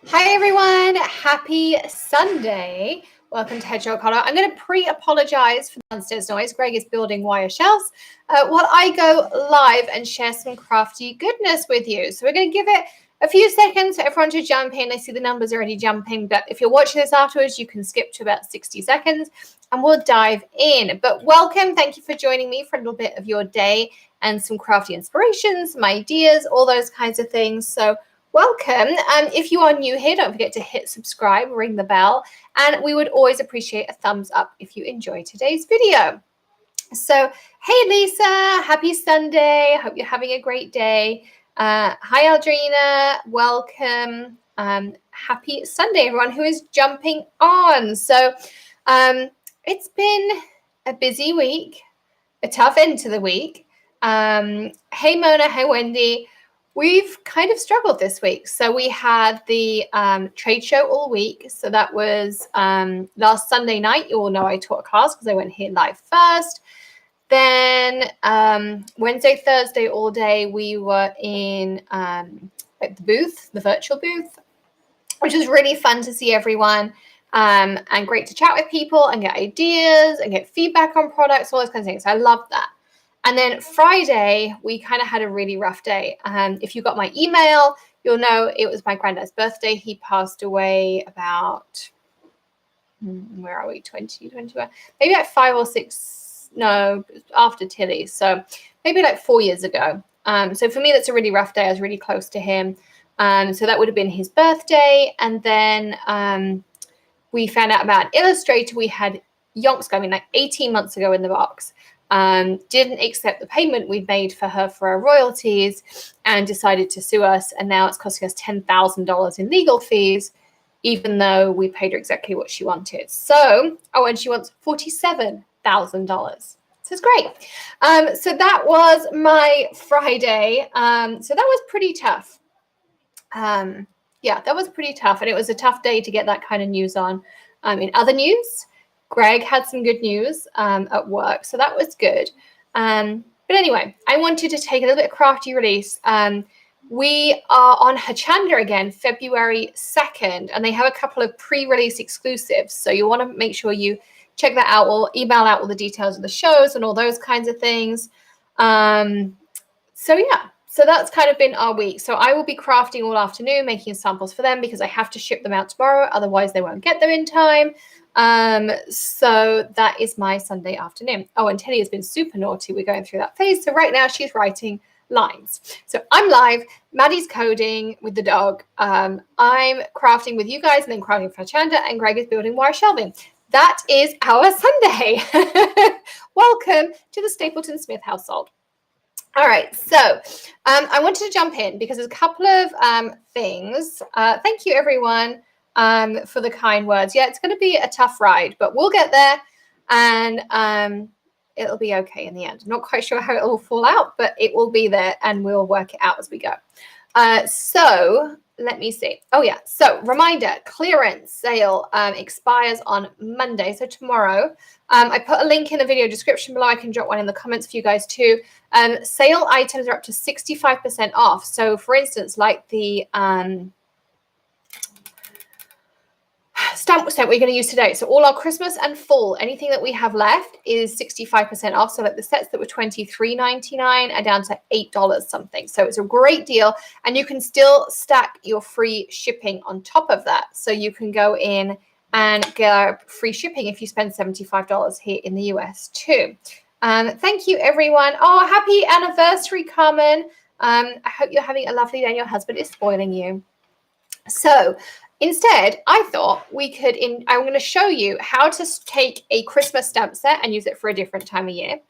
Hi everyone, happy Sunday. Welcome to Hedgehog. I'm going to pre-apologize for the downstairs noise. Greg is building wire shelves while I go live and share some crafty goodness with you. So we're going to give it a few seconds for everyone to jump in. I see the numbers already jumping, but if you're watching this afterwards, you can skip to about 60 seconds and we'll dive in. But welcome. Thank you for joining me for a little bit of your day and some crafty inspirations, some ideas, all those kinds of things. So welcome. If you are new here, don't forget to hit subscribe, ring the bell, and we would always appreciate a thumbs up if you enjoy today's video. So, hey Lisa, happy Sunday. Hope you're having a great day. Hi Aldrina, welcome. Happy Sunday, everyone who is jumping on. So, it's been a busy week, a tough end to the week. Hey Mona, hey Wendy. We've kind of struggled this week. So we had the trade show all week. So that was last Sunday night. You all know I taught a class because I went here live first. Then Wednesday, Thursday, all day, we were in at the booth, the virtual booth, which was really fun to see everyone and great to chat with people and get ideas and get feedback on products, all those kinds of things. So I love that. And then Friday, we kind of had a really rough day. If you got my email, you'll know it was my granddad's birthday. He passed away about, where are we, 2021? Maybe like 5 or 6, no, after Tilly. So maybe like 4 years ago. So for me, that's a really rough day. I was really close to him. So that would have been his birthday. And then we found out about Illustrator. We had yonks going like 18 months ago in the box. Didn't accept the payment we'd made for her for our royalties and decided to sue us. And now it's costing us $10,000 in legal fees, even though we paid her exactly what she wanted. So, and she wants $47,000. So it's great. So that was my Friday. So that was pretty tough. Yeah, that was pretty tough. And it was a tough day to get that kind of news on. In other news, Greg had some good news at work, so that was good. But anyway, I wanted to take a little bit of crafty release. We are on Hachanda again, February 2nd, and they have a couple of pre-release exclusives. So you want to make sure you check that out or email out all the details of the shows and all those kinds of things. So yeah. So that's kind of been our week. So I will be crafting all afternoon, making samples for them because I have to ship them out tomorrow. Otherwise, they won't get them in time. So that is my Sunday afternoon. Oh, and Tilly has been super naughty. We're going through that phase. So right now she's writing lines. So I'm live. Maddie's coding with the dog. I'm crafting with you guys and then crafting for Chanda, and Greg is building wire shelving. That is our Sunday. Welcome to the Stapleton Smith household. All right, so I wanted to jump in because there's a couple of things. Thank you, everyone, for the kind words. Yeah, it's going to be a tough ride, but we'll get there, and it'll be okay in the end. I'm not quite sure how it will fall out, but it will be there, and we'll work it out as we go. So let me see. Oh, yeah. So reminder, clearance sale expires on Monday, so tomorrow. I put a link in the video description below. I can drop one in the comments for you guys too. Sale items are up to 65% off. So for instance, like the stamp set we're going to use today. So all our Christmas and fall, anything that we have left is 65% off. So like the sets that were $23.99 are down to $8 something. So it's a great deal. And you can still stack your free shipping on top of that. So you can go in and get free shipping if you spend $75 here in the US too. Thank you, everyone. Oh, happy anniversary, Carmen. I hope you're having a lovely day and your husband is spoiling you. So instead, I thought we could, I'm going to show you how to take a Christmas stamp set and use it for a different time of year.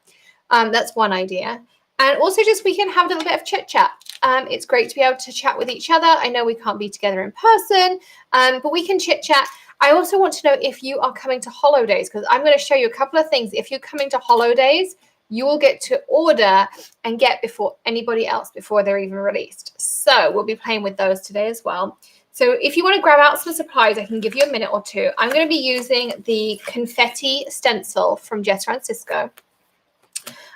That's one idea. And also just we can have a little bit of chit chat. It's great to be able to chat with each other. I know we can't be together in person, but we can chit chat. I also want to know if you are coming to holidays, because I'm going to show you a couple of things. If you're coming to holidays, you will get to order and get before anybody else before they're even released. So we'll be playing with those today as well. So if you want to grab out some supplies, I can give you a minute or two. I'm going to be using the confetti stencil from Jess Francisco.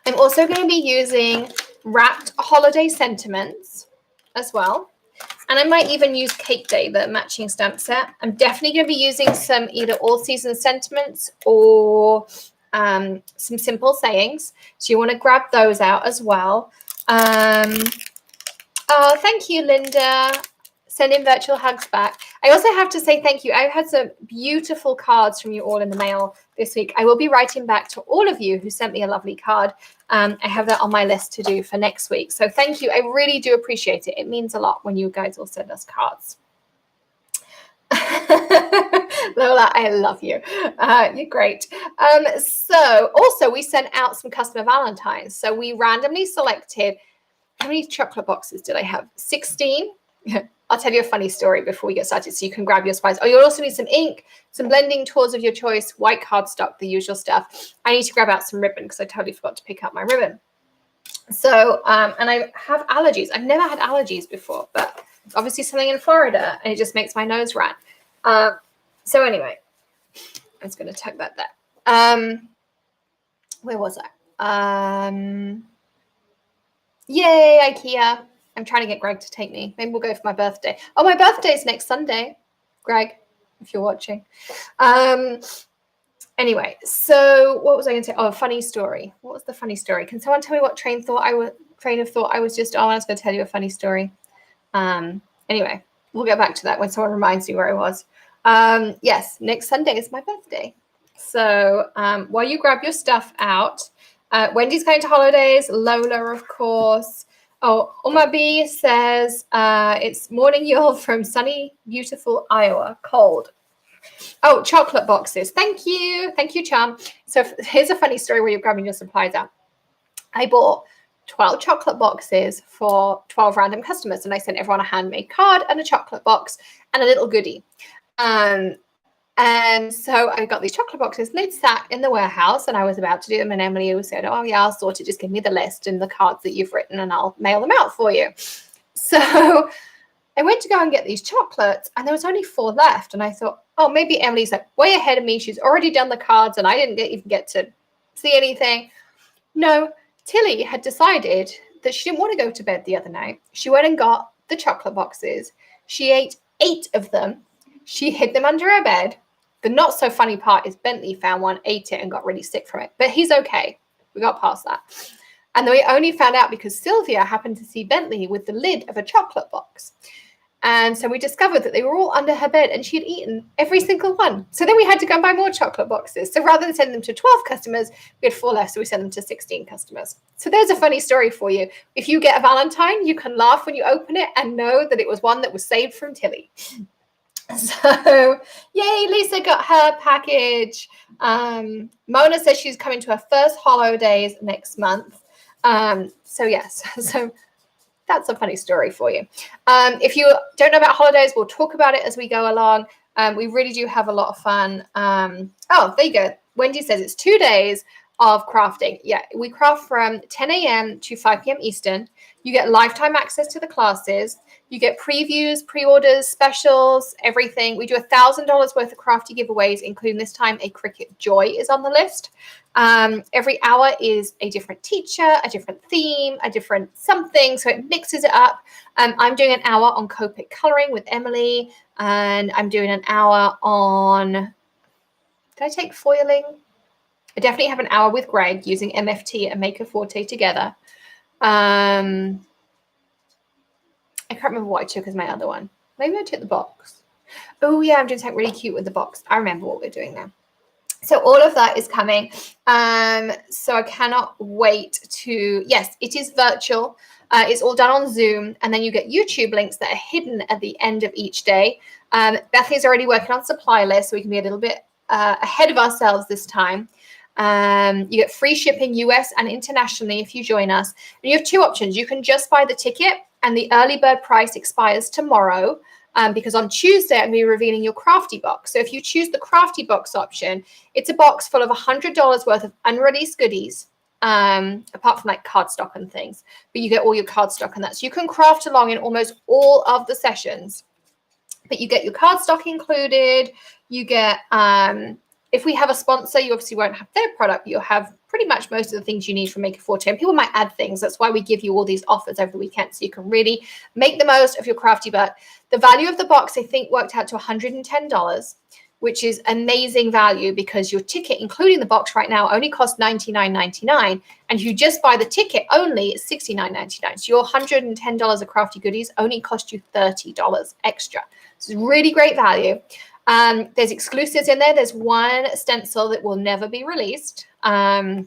I'm also going to be using wrapped holiday sentiments as well. And I might even use Cake Day, the matching stamp set. I'm definitely going to be using some either all season sentiments or some simple sayings. So you want to grab those out as well. Oh, thank you, Linda. Sending virtual hugs back. I also have to say thank you. I've had some beautiful cards from you all in the mail this week. I will be writing back to all of you who sent me a lovely card. I have that on my list to do for next week. So thank you. I really do appreciate it. It means a lot when you guys all send us cards. Lola, I love you. You're great. So also we sent out some customer Valentines. So we randomly selected, how many chocolate boxes did I have? 16. I'll tell you a funny story before we get started so you can grab your supplies. Oh, you'll also need some ink, some blending tools of your choice, white cardstock, the usual stuff. I need to grab out some ribbon because I totally forgot to pick up my ribbon. So, and I have allergies. I've never had allergies before, but obviously something in Florida, and it just makes my nose run. So anyway, I'm just going to tuck that there. Where was I? Yay, IKEA. I'm trying to get Greg to take me. Maybe we'll go for my birthday. Oh, my birthday is next Sunday, Greg, if you're watching. Anyway, so what was I going to say? Oh, a funny story. What was the funny story? Can someone tell me what train of thought I was just on? I was going to tell you a funny story. Anyway, we'll get back to that when someone reminds me where I was. Yes, next Sunday is my birthday. So while you grab your stuff out, Wendy's going to holidays. Lola, of course. Oh, Uma B says it's morning y'all from sunny, beautiful Iowa. Cold. Oh, chocolate boxes. Thank you. Thank you, Charm. So here's a funny story where you're grabbing your supplies out. I bought 12 chocolate boxes for 12 random customers, and I sent everyone a handmade card and a chocolate box and a little goodie. And so I got these chocolate boxes, and they'd sat in the warehouse, and I was about to do them. And Emily said, oh, yeah, I'll sort it. Just give me the list and the cards that you've written, and I'll mail them out for you. So I went to go and get these chocolates, and there was only 4 left. And I thought, oh, maybe Emily's like way ahead of me. She's already done the cards, and I didn't even get to see anything. No, Tilly had decided that she didn't want to go to bed the other night. She went and got the chocolate boxes. She ate 8 of them. She hid them under her bed. The not so funny part is Bentley found one, ate it, and got really sick from it. But he's okay. We got past that. And then we only found out because Sylvia happened to see Bentley with the lid of a chocolate box. And so we discovered that they were all under her bed, and she had eaten every single one. So then we had to go and buy more chocolate boxes. So rather than send them to 12 customers, we had 4 left, so we sent them to 16 customers. So there's a funny story for you. If you get a Valentine, you can laugh when you open it and know that it was one that was saved from Tilly. So, yay, Lisa got her package. Mona says she's coming to her first holidays next month. So, yes, so that's a funny story for you. If you don't know about holidays, we'll talk about it as we go along. We really do have a lot of fun. Oh, there you go. Wendy says it's 2 days of crafting. Yeah, we craft from 10 a.m. to 5 p.m. Eastern. You get lifetime access to the classes. You get previews, pre-orders, specials, everything. We do $1,000 worth of crafty giveaways, including this time a Cricut Joy is on the list. Every hour is a different teacher, a different theme, a different something. So it mixes it up. I'm doing an hour on Copic coloring with Emily, and I'm doing an hour on, did I take foiling? I definitely have an hour with Greg using MFT and Maker Forte together. I can't remember what I took as my other one. Maybe I took the box. Oh, yeah, I'm doing something really cute with the box. I remember what we're doing now. So all of that is coming. So I cannot wait to, yes, it is virtual. It's all done on Zoom. And then you get YouTube links that are hidden at the end of each day. Bethany's already working on supply lists, so we can be a little bit ahead of ourselves this time. You get free shipping US and internationally if you join us. And you have 2 options. You can just buy the ticket, and the early bird price expires tomorrow because on Tuesday I'm going to be revealing your Crafty box. So if you choose the Crafty box option, it's a box full of $100 worth of unreleased goodies, apart from like cardstock and things. But you get all your cardstock and that. So you can craft along in almost all of the sessions. But you get your cardstock included. You get... if we have a sponsor, you obviously won't have their product. You'll have pretty much most of the things you need for Maker 40. And people might add things. That's why we give you all these offers over the weekend, so you can really make the most of your crafty butt. The value of the box, I think, worked out to $110, which is amazing value because your ticket, including the box right now, only costs $99.99. And if you just buy the ticket only, it's $69.99. So your $110 of crafty goodies only cost you $30 extra. So it's really great value. There's exclusives in there. There's one stencil that will never be released. There's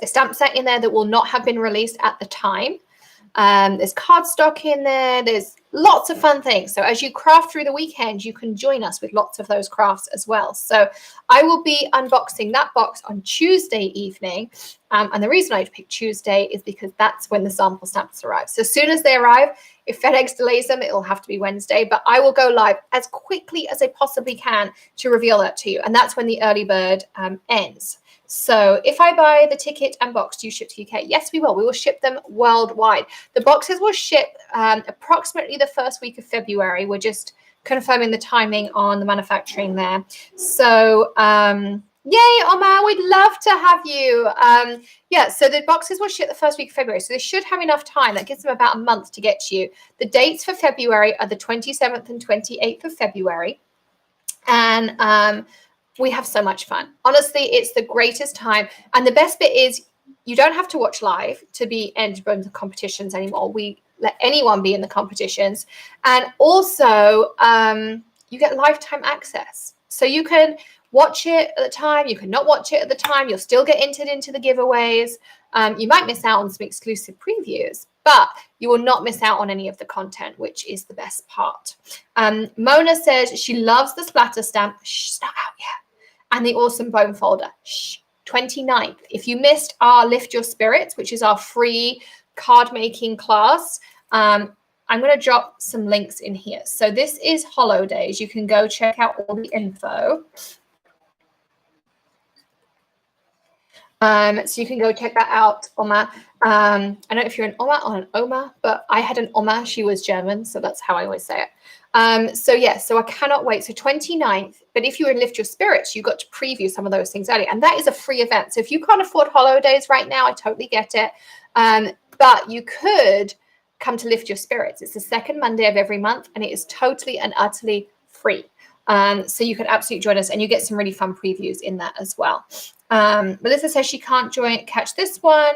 a stamp set in there that will not have been released at the time. There's cardstock in there. There's lots of fun things. So as you craft through the weekend, you can join us with lots of those crafts as well. So I will be unboxing that box on Tuesday evening. And the reason I picked Tuesday is because that's when the sample stamps arrive. So as soon as they arrive, if FedEx delays them, it'll have to be Wednesday. But I will go live as quickly as I possibly can to reveal that to you. And that's when the early bird ends. So if I buy the ticket and box, do you ship to UK? Yes, we will. We will ship them worldwide. The boxes will ship approximately the first week of February. We're just confirming the timing on the manufacturing there. So yay, Omar, we'd love to have you. Yeah, so the boxes will ship the first week of February. So they should have enough time. That gives them about a month to get to you. The dates for February are the 27th and 28th of February. And we have so much fun. Honestly, it's the greatest time. And the best bit is you don't have to watch live to be entered in the competitions anymore. We let anyone be in the competitions. And also, you get lifetime access. So you can watch it at the time. You can not watch it at the time. You'll still get entered into the giveaways. You might miss out on some exclusive previews, but you will not miss out on any of the content, which is the best part. Mona says she loves the splatter stamp. Shh, it's not out yet. And the awesome bone folder. Shh, 29th. If you missed our Lift Your Spirits, which is our free card making class, I'm going to drop some links in here. So this is Holidays. You can go check out all the info. So you can go check that out, Oma. I don't know if you're an Oma or an Oma, but I had an Oma. She was German, so that's how I always say it. So yeah, so I cannot wait. So 29th, but if you were in Lift Your Spirits, you got to preview some of those things early. And that is a free event. So if you can't afford Holidays right now, I totally get it. But you could come to Lift Your Spirits. It's the second Monday of every month, and it is totally and utterly free. So you can absolutely join us, and you get some really fun previews in that as well. Melissa says she can't catch this one.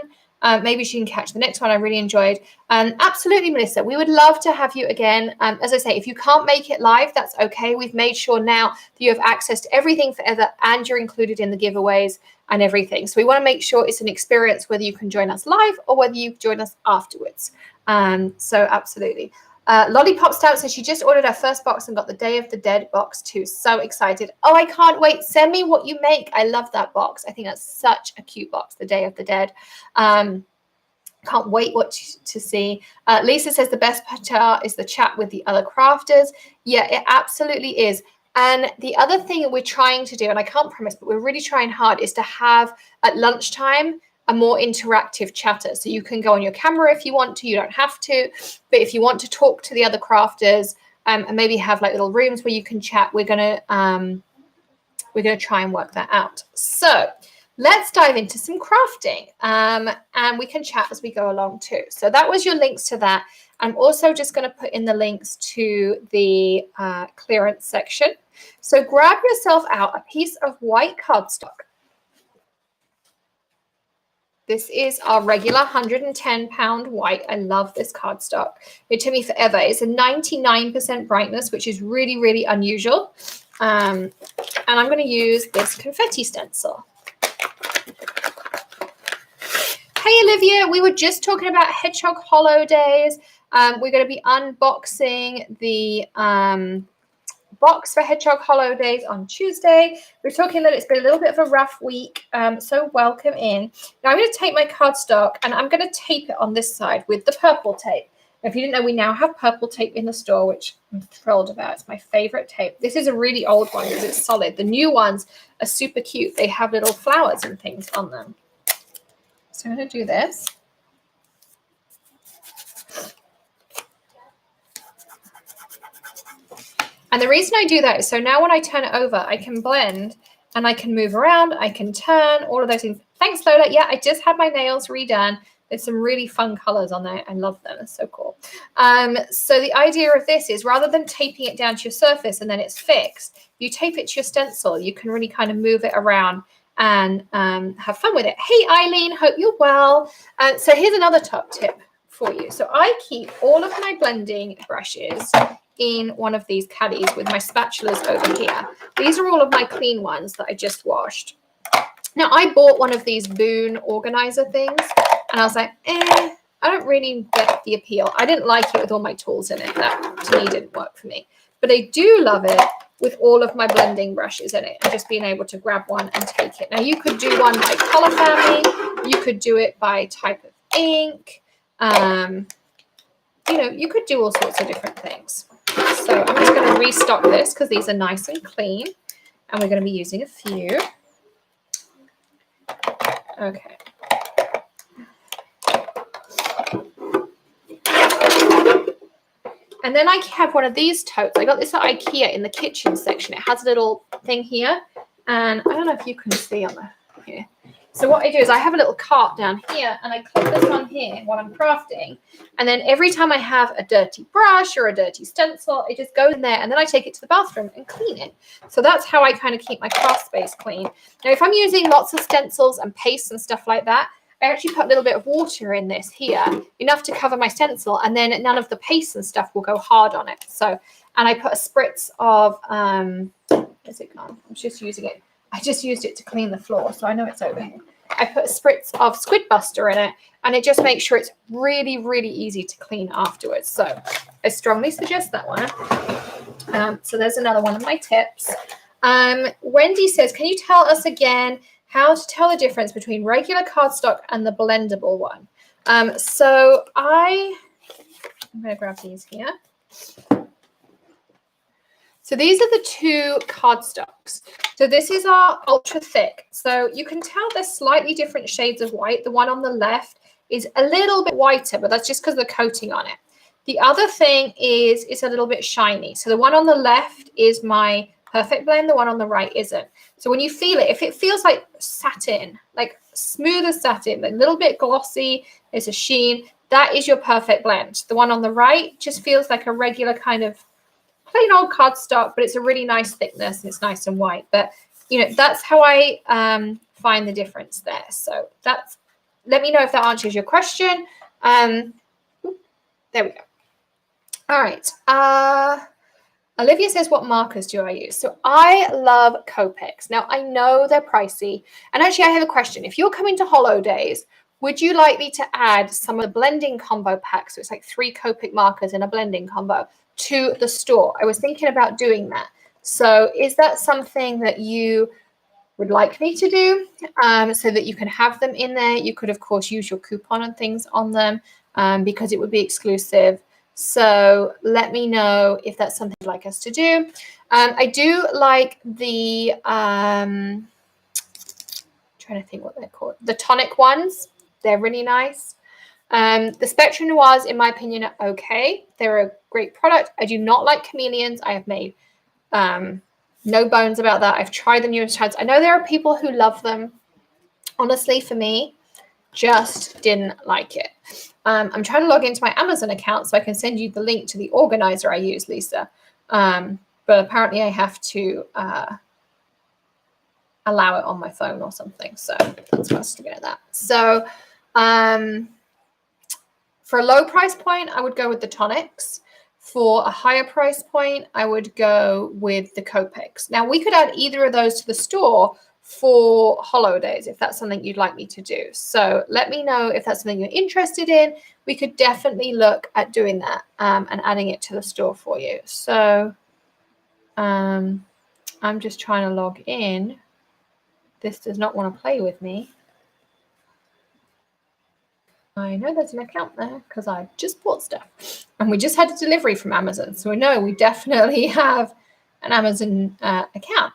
Maybe she can catch the next one. I really enjoyed. Absolutely, Melissa. We would love to have you again. As I say, if you can't make it live, that's okay. We've made sure now that you have access to everything forever, and you're included in the giveaways and everything. So we want to make sure it's an experience, whether you can join us live or whether you join us afterwards. So absolutely. Lollipop Stout says she just ordered her first box and got the Day of the Dead box too. So excited. Oh, I can't wait. Send me what you make. I love that box. I think that's such a cute box, the Day of the Dead. Can't wait to see. Lisa says the best part is the chat with the other crafters. Yeah, it absolutely is. And the other thing that we're trying to do, and I can't promise, but we're really trying hard, is to have at lunchtime a more interactive chatter. So you can go on your camera if you want to, you don't have to. But if you want to talk to the other crafters and maybe have like little rooms where you can chat, we're gonna try and work that out. So let's dive into some crafting and we can chat as we go along too. So that was your links to that. I'm also just going to put in the links to the clearance section. So grab yourself out a piece of white cardstock. This is our regular 110-pound white. I love this cardstock. It took me forever. It's a 99% brightness, which is really, really unusual. And I'm going to use this confetti stencil. Hey, Olivia, we were just talking about Hedgehog Holidays. We're going to be unboxing the box for Hedgehog Holidays on Tuesday. We're talking that it's been a little bit of a rough week, so welcome in. Now I'm going to take my cardstock and I'm going to tape it on this side with the purple tape. Now, if you didn't know, we now have purple tape in the store, which I'm thrilled about. It's my favorite tape. This is a really old one because it's solid. The new ones are super cute. They have little flowers and things on them. So I'm going to do this. And the reason I do that is so now when I turn it over, I can blend and I can move around, I can turn, all of those things. Thanks, Lola. Yeah, I just had my nails redone. There's some really fun colors on there. I love them. It's so cool. So the idea of this is rather than taping it down to your surface and then it's fixed, you tape it to your stencil. You can really kind of move it around and have fun with it. Hey, Eileen, hope you're well. So here's another top tip for you. So I keep all of my blending brushes in one of these caddies with my spatulas over here. These are all of my clean ones that I just washed. Now, I bought one of these Boone organizer things, and I was like, I don't really get the appeal. I didn't like it with all my tools in it. That, to me, didn't work for me. But I do love it with all of my blending brushes in it and just being able to grab one and take it. Now, you could do one by color family. You could do it by type of ink. You know, you could do all sorts of different things. So I'm just going to restock this because these are nice and clean, and we're going to be using a few. Okay. And then I have one of these totes. I got this at IKEA in the kitchen section. It has a little thing here, and I don't know if you can see on the here. So what I do is I have a little cart down here, and I clip this on here while I'm crafting. And then every time I have a dirty brush or a dirty stencil, it just goes in there, and then I take it to the bathroom and clean it. So that's how I kind of keep my craft space clean. Now, if I'm using lots of stencils and pastes and stuff like that, I actually put a little bit of water in this here, enough to cover my stencil, and then none of the paste and stuff will go hard on it. So, and I put a spritz of, where's it gone? I'm just using it. I just used it to clean the floor, so I know it's over here. I put a spritz of Squid Buster in it, and it just makes sure it's really, really easy to clean afterwards. So I strongly suggest that one. So there's another one of my tips. Wendy says, can you tell us again how to tell the difference between regular cardstock and the blendable one? So I'm going to grab these here. So these are the two cardstocks. So this is our ultra thick. So you can tell there's slightly different shades of white. The one on the left is a little bit whiter, but that's just because of the coating on it. The other thing is it's a little bit shiny. So the one on the left is my perfect blend. The one on the right isn't. So when you feel it, if it feels like satin, like smooth as satin, a little bit glossy, there's a sheen, that is your perfect blend. The one on the right just feels like a regular kind of plain old cardstock, but it's a really nice thickness and it's nice and white. But, you know, that's how I find the difference there. So that's, let me know if that answers your question. There we go. All right. Olivia says, what markers do I use? So I love Copics. Now, I know they're pricey. And actually, I have a question. If you're coming to Holo Days, would you like me to add some of the blending combo packs? So it's like 3 Copic markers in a blending combo to the store. I was thinking about doing that. So is that something that you would like me to do so that you can have them in there? You could, of course, use your coupon and things on them because it would be exclusive. So let me know if that's something you'd like us to do. I do like the, trying to think what they're called, the tonic ones. They're really nice. The Spectrum Noirs, in my opinion, are okay. They're a great product. I do not like chameleons. I have made no bones about that. I've tried them numerous times. I know there are people who love them. Honestly, for me, just didn't like it. I'm trying to log into my Amazon account so I can send you the link to the organizer I use, Lisa. But apparently I have to allow it on my phone or something. So that's what's to get that. So for a low price point, I would go with the tonics. For a higher price point, I would go with the Copics. Now, we could add either of those to the store for Holo Days if that's something you'd like me to do. So let me know if that's something you're interested in. We could definitely look at doing that and adding it to the store for you. So I'm just trying to log in. This does not want to play with me. I know there's an account there because I just bought stuff. And we just had a delivery from Amazon. So we know we definitely have an Amazon account.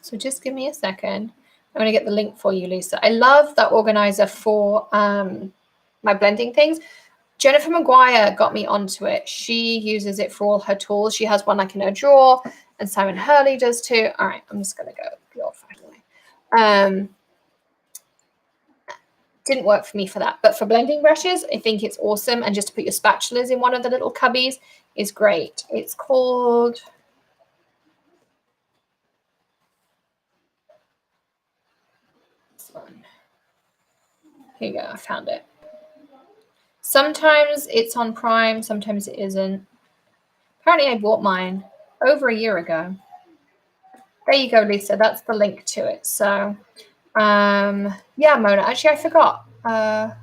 So just give me a second. I'm going to get the link for you, Lisa. I love that organizer for my blending things. Jennifer Maguire got me onto it. She uses it for all her tools. She has one like in her drawer, and Simon Hurley does too. All right, I'm just going to go the old-fashioned way. Didn't work for me for that. But for blending brushes, I think it's awesome. And just to put your spatulas in one of the little cubbies is great. It's called... this one. Here you go. I found it. Sometimes it's on Prime. Sometimes it isn't. Apparently, I bought mine over a year ago. There you go, Lisa. That's the link to it. So, yeah, Mona. Actually, I forgot. Oh.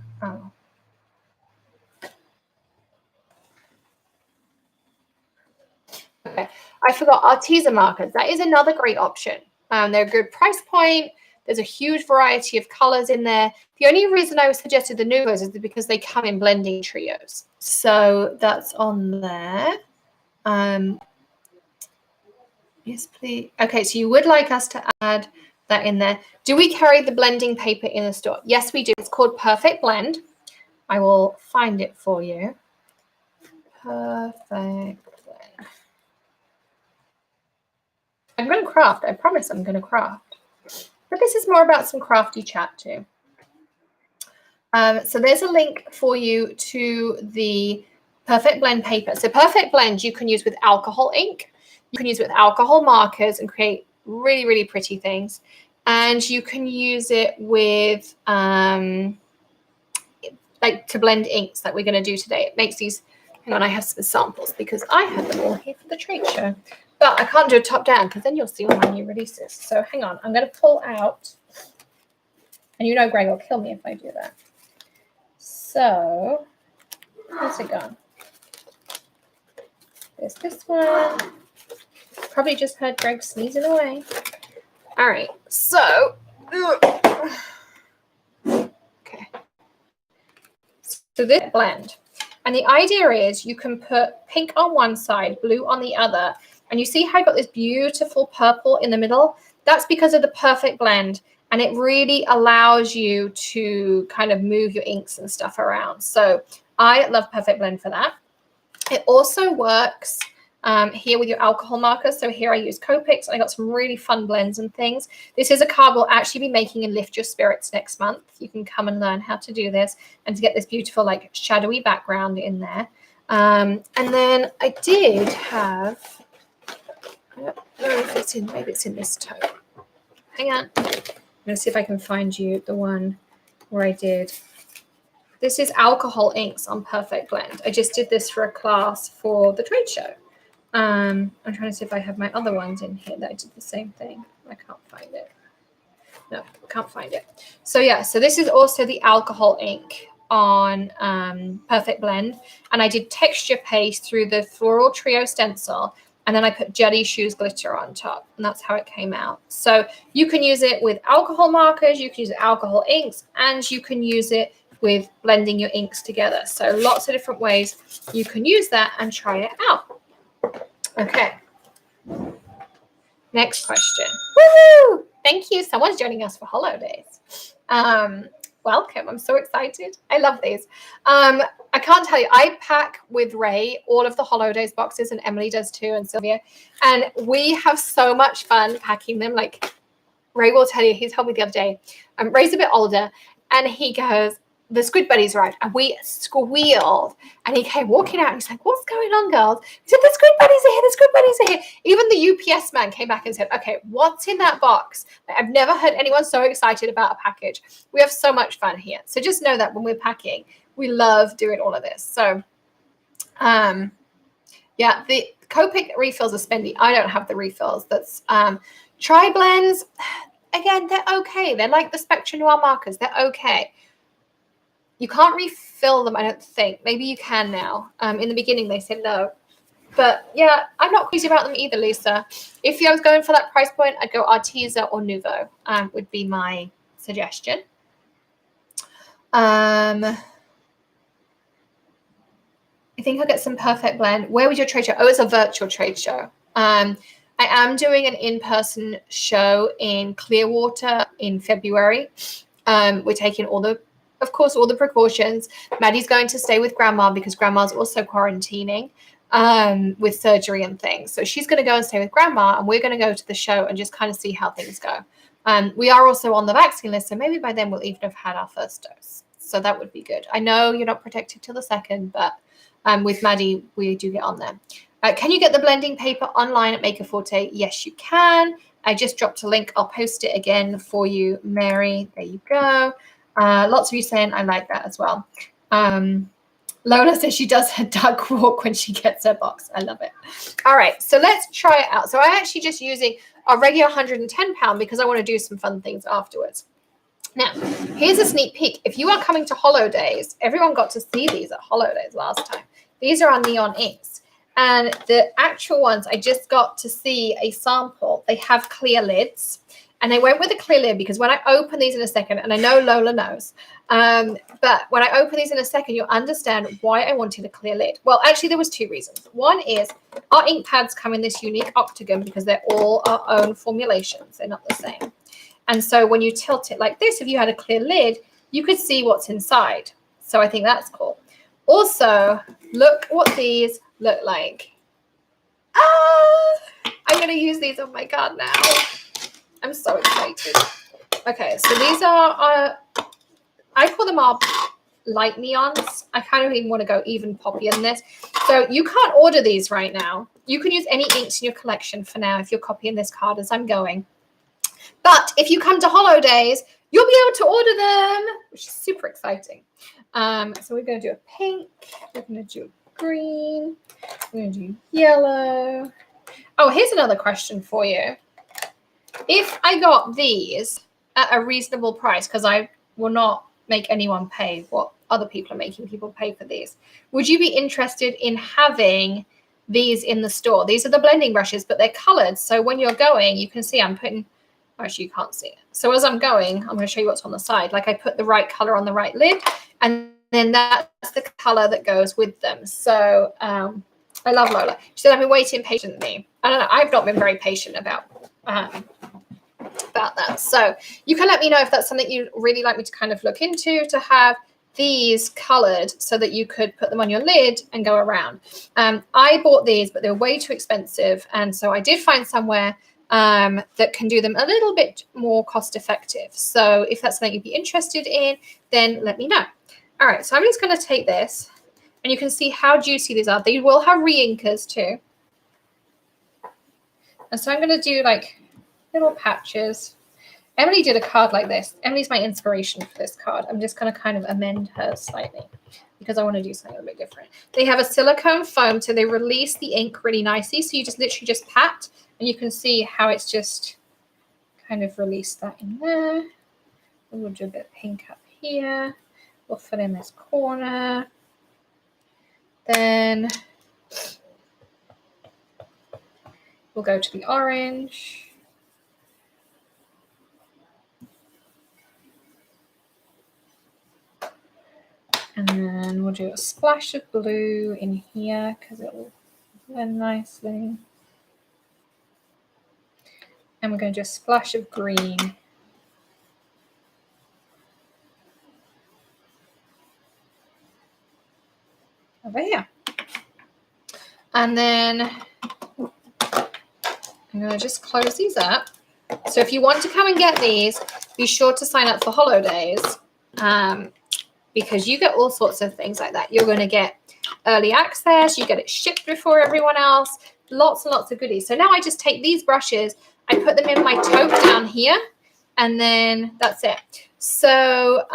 Okay. I forgot Arteza markers. That is another great option. They're a good price point. There's a huge variety of colors in there. The only reason I suggested the Nuvos is because they come in blending trios. So that's on there. Yes, please. Okay, so you would like us to add that in there. Do we carry the blending paper in the store? Yes, we do. It's called Perfect Blend. I will find it for you. Perfect Blend. I'm going to craft. I promise I'm going to craft. But this is more about some crafty chat too. So there's a link for you to the Perfect Blend paper. So Perfect Blend you can use with alcohol ink. You can use it with alcohol markers and create really, really pretty things. And you can use it with like to blend inks that we're going to do today. It makes these, hang on, I have some samples because I had them all here for the trade show. But I can't do it top down because then you'll see all my new releases. So hang on, I'm going to pull out. And you know Greg will kill me if I do that. So, where's it gone? There's this one. Probably just heard Greg sneezing away. All right, so, okay. So this blend. And the idea is you can put pink on one side, blue on the other. And you see how I got this beautiful purple in the middle? That's because of the Perfect Blend. And it really allows you to kind of move your inks and stuff around. So I love Perfect Blend for that. It also works here with your alcohol markers. So here I use Copics. I got some really fun blends and things. This is a card we'll actually be making in Lift Your Spirits next month. You can come and learn how to do this and to get this beautiful like shadowy background in there. And then I did have, I don't know if it's in, maybe it's in this tome. Hang on. I'm going to see if I can find you the one where I did. This is alcohol inks on Perfect Blend. I just did this for a class for the trade show. I'm trying to see if I have my other ones in here that I did the same thing. I can't find it. No, can't find it. So yeah, so this is also the alcohol ink on Perfect Blend. And I did texture paste through the Floral Trio stencil. And then I put Jelly Shoes glitter on top. And that's how it came out. So you can use it with alcohol markers. You can use alcohol inks. And you can use it with blending your inks together. So lots of different ways you can use that and try it out. Okay. Next question. Woohoo! Thank you. Someone's joining us for holidays. Welcome. I'm so excited. I love these. I can't tell you. I pack with Ray all of the holidays boxes, and Emily does too, and Sylvia. And we have so much fun packing them. Like Ray will tell you, he told me the other day. Ray's a bit older, and he goes, the Squid Buddies arrived, and we squealed. And he came walking out, and he's like, "What's going on, girls?" He said, "The Squid Buddies are here. The Squid Buddies are here." Even the UPS man came back and said, "Okay, what's in that box?" I've never heard anyone so excited about a package. We have so much fun here. So just know that when we're packing, we love doing all of this. So, yeah, the Copic refills are spendy. I don't have the refills. That's Tri-Blends. Again, they're okay. They're like the Spectrum Noir markers. They're okay. You can't refill them, I don't think. Maybe you can now. In the beginning, they said no. But, yeah, I'm not crazy about them either, Lisa. If I was going for that price point, I'd go Arteza or Nuvo would be my suggestion. I think I'll get some Perfect Blend. Where was your trade show? Oh, it's a virtual trade show. I am doing an in-person show in Clearwater in February. We're taking of course, all the precautions. Maddie's going to stay with Grandma because Grandma's also quarantining with surgery and things. So she's going to go and stay with Grandma, and we're going to go to the show and just kind of see how things go. We are also on the vaccine list, so maybe by then we'll even have had our first dose. So that would be good. I know you're not protected till the second, but with Maddie, we do get on there. Can you get the blending paper online at Maker Forte? Yes, you can. I just dropped a link. I'll post it again for you, Mary. There you go. Lots of you saying I like that as well. Lola says she does her duck walk when she gets her box. I love it. All right, so let's try it out. So I'm actually just using a regular 110 pound because I want to do some fun things afterwards. Now, here's a sneak peek. If you are coming to Holo Days, everyone got to see these at Holo Days last time. These are our neon inks. And the actual ones, I just got to see a sample. They have clear lids. And I went with a clear lid because when I open these in a second, and I know Lola knows, but when I open these in a second, you'll understand why I wanted a clear lid. Well, actually, there was two reasons. One is our ink pads come in this unique octagon because they're all our own formulations. They're not the same. And so when you tilt it like this, if you had a clear lid, you could see what's inside. So I think that's cool. Also, look what these look like. I'm going to use these on my card now. I'm so excited. Okay, so these are, I call them our light neons. I kind of even want to go even poppier than this. So you can't order these right now. You can use any inks in your collection for now if you're copying this card as I'm going. But if you come to Holo Days, you'll be able to order them, which is super exciting. So we're going to do a pink. We're going to do a green. We're going to do yellow. Oh, here's another question for you. If I got these at a reasonable price, because I will not make anyone pay what other people are making people pay for these, would you be interested in having these in the store? These are the blending brushes, but they're colored. So when you're going, you can see I'm putting, actually you can't see it. So as I'm going, I'm going to show you what's on the side. Like I put the right color on the right lid, and then that's the color that goes with them. So I love Lola. She said, I've been waiting patiently. I don't know. I've not been very patient about that. So you can let me know if that's something you'd really like me to kind of look into, to have these colored so that you could put them on your lid and go around. I bought these, but they're way too expensive. And so I did find somewhere that can do them a little bit more cost effective. So if that's something you'd be interested in, then let me know. All right, so I'm just going to take this, and you can see how juicy these are. They will have re-inkers too. And so I'm going to do like little patches. Emily did a card like this. Emily's my inspiration for this card. I'm just going to kind of amend hers slightly because I want to do something a bit different. They have a silicone foam, so they release the ink really nicely. So you just literally just pat, and you can see how it's just kind of released that in there. We'll do a bit of pink up here. We'll fill in this corner. Then we'll go to the orange. And then we'll do a splash of blue in here because it will blend nicely. And we're going to do a splash of green. Over here. And then I'm going to just close these up. So if you want to come and get these, be sure to sign up for Holo Days. Because you get all sorts of things like that. You're going to get early access. You get it shipped before everyone else. Lots and lots of goodies. So now I just take these brushes. I put them in my tote down here. And then that's it. So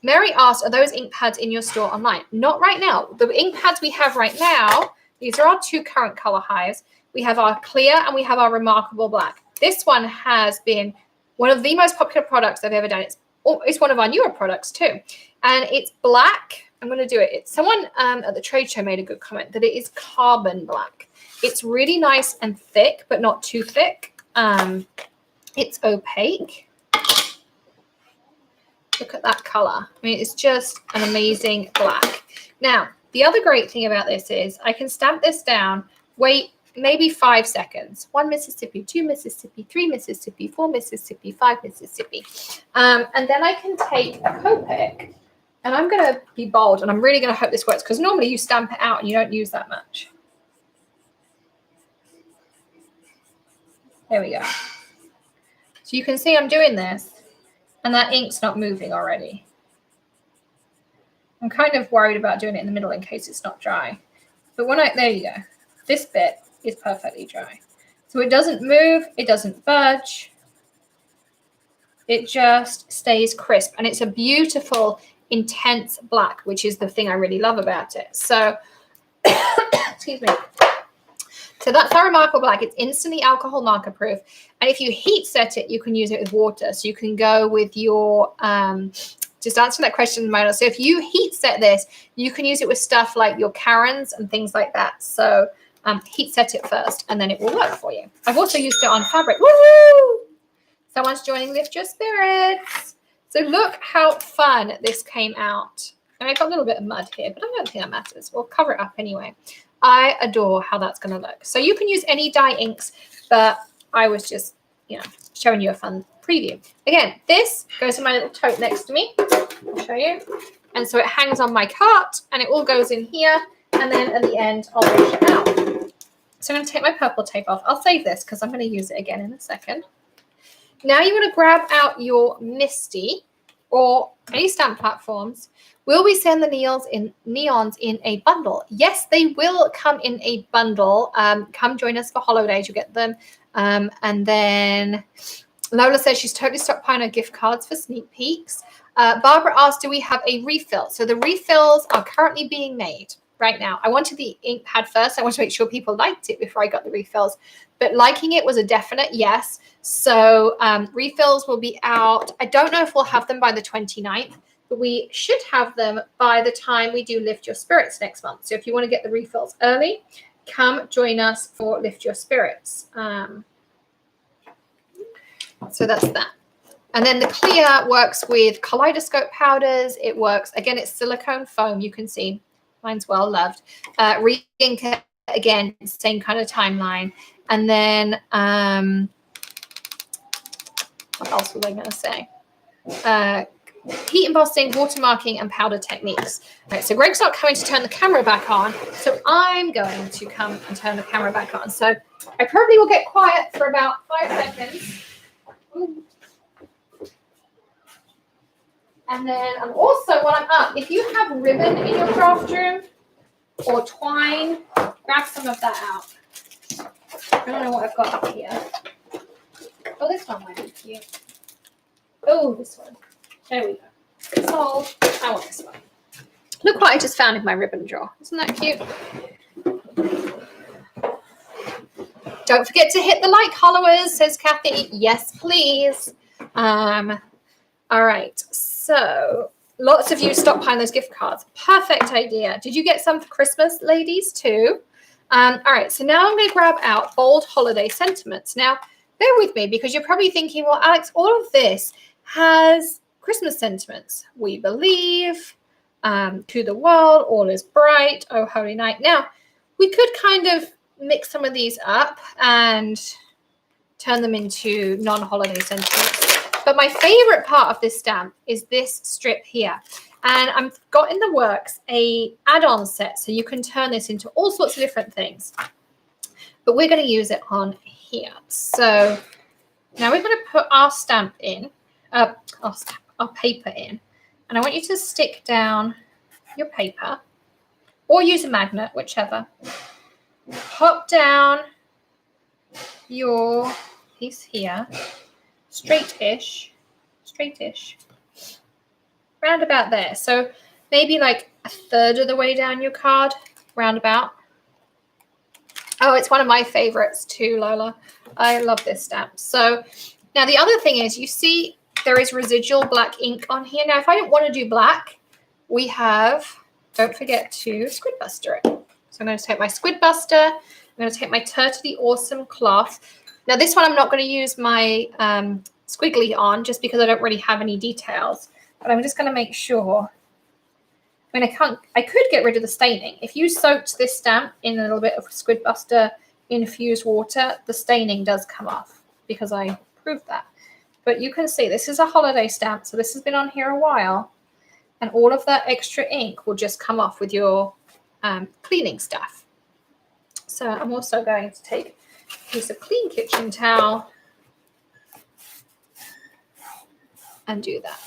Mary asked, are those ink pads in your store online? Not right now. The ink pads we have right now, these are our two current color highs. We have our clear and we have our remarkable black. This one has been one of the most popular products I've ever done. It's one of our newer products too. And it's black. I'm going to do it. Someone at the trade show made a good comment that it is carbon black. It's really nice and thick, but not too thick. It's opaque. Look at that color. I mean, it's just an amazing black. Now, the other great thing about this is I can stamp this down, wait maybe 5 seconds. 1 Mississippi, 2 Mississippi, 3 Mississippi, 4 Mississippi, 5 Mississippi. And then I can take a Copic, and I'm going to be bold, and I'm really going to hope this works, because normally you stamp it out and you don't use that much. There we go. So you can see I'm doing this and that ink's not moving already. I'm kind of worried about doing it in the middle in case it's not dry. But there you go. This bit is perfectly dry. So it doesn't move, it doesn't budge. It just stays crisp. And it's a beautiful, intense black, which is the thing I really love about it. So, excuse me. So that's our Remarkable Black. It's instantly alcohol marker proof. And if you heat set it, you can use it with water. So you can go with your, just answering that question, Mona. So if you heat set this, you can use it with stuff like your Karens and things like that. So heat set it first and then it will work for you. I've also used it on fabric. Woohoo! Someone's joining Lift Your Spirits. So look how fun this came out. And I got a little bit of mud here, but I don't think that matters. We'll cover it up anyway. I adore how that's going to look. So you can use any dye inks, but I was just, showing you a fun preview. Again, this goes in my little tote next to me. I'll show you. And so it hangs on my cart and it all goes in here. And then at the end, I'll wash it out. So I'm going to take my purple tape off. I'll save this because I'm going to use it again in a second. Now you want to grab out your Misty or any stamp platforms. Will we send the neons in a bundle? Yes, they will come in a bundle. Come join us for holidays. You'll get them. And then Lola says she's totally stockpiling her gift cards for sneak peeks. Barbara asked, do we have a refill? So the refills are currently being made right now. I wanted the ink pad first. I wanted to make sure people liked it before I got the refills. But liking it was a definite yes. So refills will be out. I don't know if we'll have them by the 29th. But we should have them by the time we do Lift Your Spirits next month. So if you want to get the refills early, come join us for Lift Your Spirits. So that's that. And then the clear works with Kaleidoscope powders. It works, again, it's silicone foam. You can see mine's well loved. Re-ink it, again, same kind of timeline. And then what else was I going to say? Heat embossing, watermarking, and powder techniques. Right, so Greg's not coming to turn the camera back on, so I'm going to come and turn the camera back on. So I probably will get quiet for about 5 seconds. Ooh. And then also while I'm up, if you have ribbon in your craft room or twine, grab some of that out. I don't know what I've got up here. Oh, this one might be cute. Oh, this one. There we go. So I want this one. Look what I just found in my ribbon drawer. Isn't that cute? Don't forget to hit the like followers, says Kathy. Yes, please. All right. So lots of you stockpiling those gift cards. Perfect idea. Did you get some for Christmas, ladies, too? All right. So now I'm going to grab out bold holiday sentiments. Now, bear with me because you're probably thinking, well, Alex, all of this has Christmas sentiments. We believe, to the world, all is bright, oh holy night. Now, we could kind of mix some of these up and turn them into non-holiday sentiments. But my favorite part of this stamp is this strip here. And I've got in the works a add-on set, so you can turn this into all sorts of different things. But we're going to use it on here. So now we're going to put our stamp in, our paper in, and I want you to stick down your paper or use a magnet, whichever. Pop down your piece here, straight-ish, round about there. So maybe like a third of the way down your card, round about. Oh, it's one of my favorites too, Lola. I love this stamp. So now the other thing is, you see there is residual black ink on here. Now, if I don't want to do black, we have, don't forget to Squid Buster it. So I'm going to take my Squid Buster. I'm going to take my Turtley Awesome cloth. Now, this one I'm not going to use my squiggly on just because I don't really have any details. But I'm just going to make sure. I mean, I could get rid of the staining. If you soaked this stamp in a little bit of Squid Buster infused water, the staining does come off because I proved that. But you can see this is a holiday stamp, so this has been on here a while. And all of that extra ink will just come off with your cleaning stuff. So I'm also going to take a piece of clean kitchen towel and do that.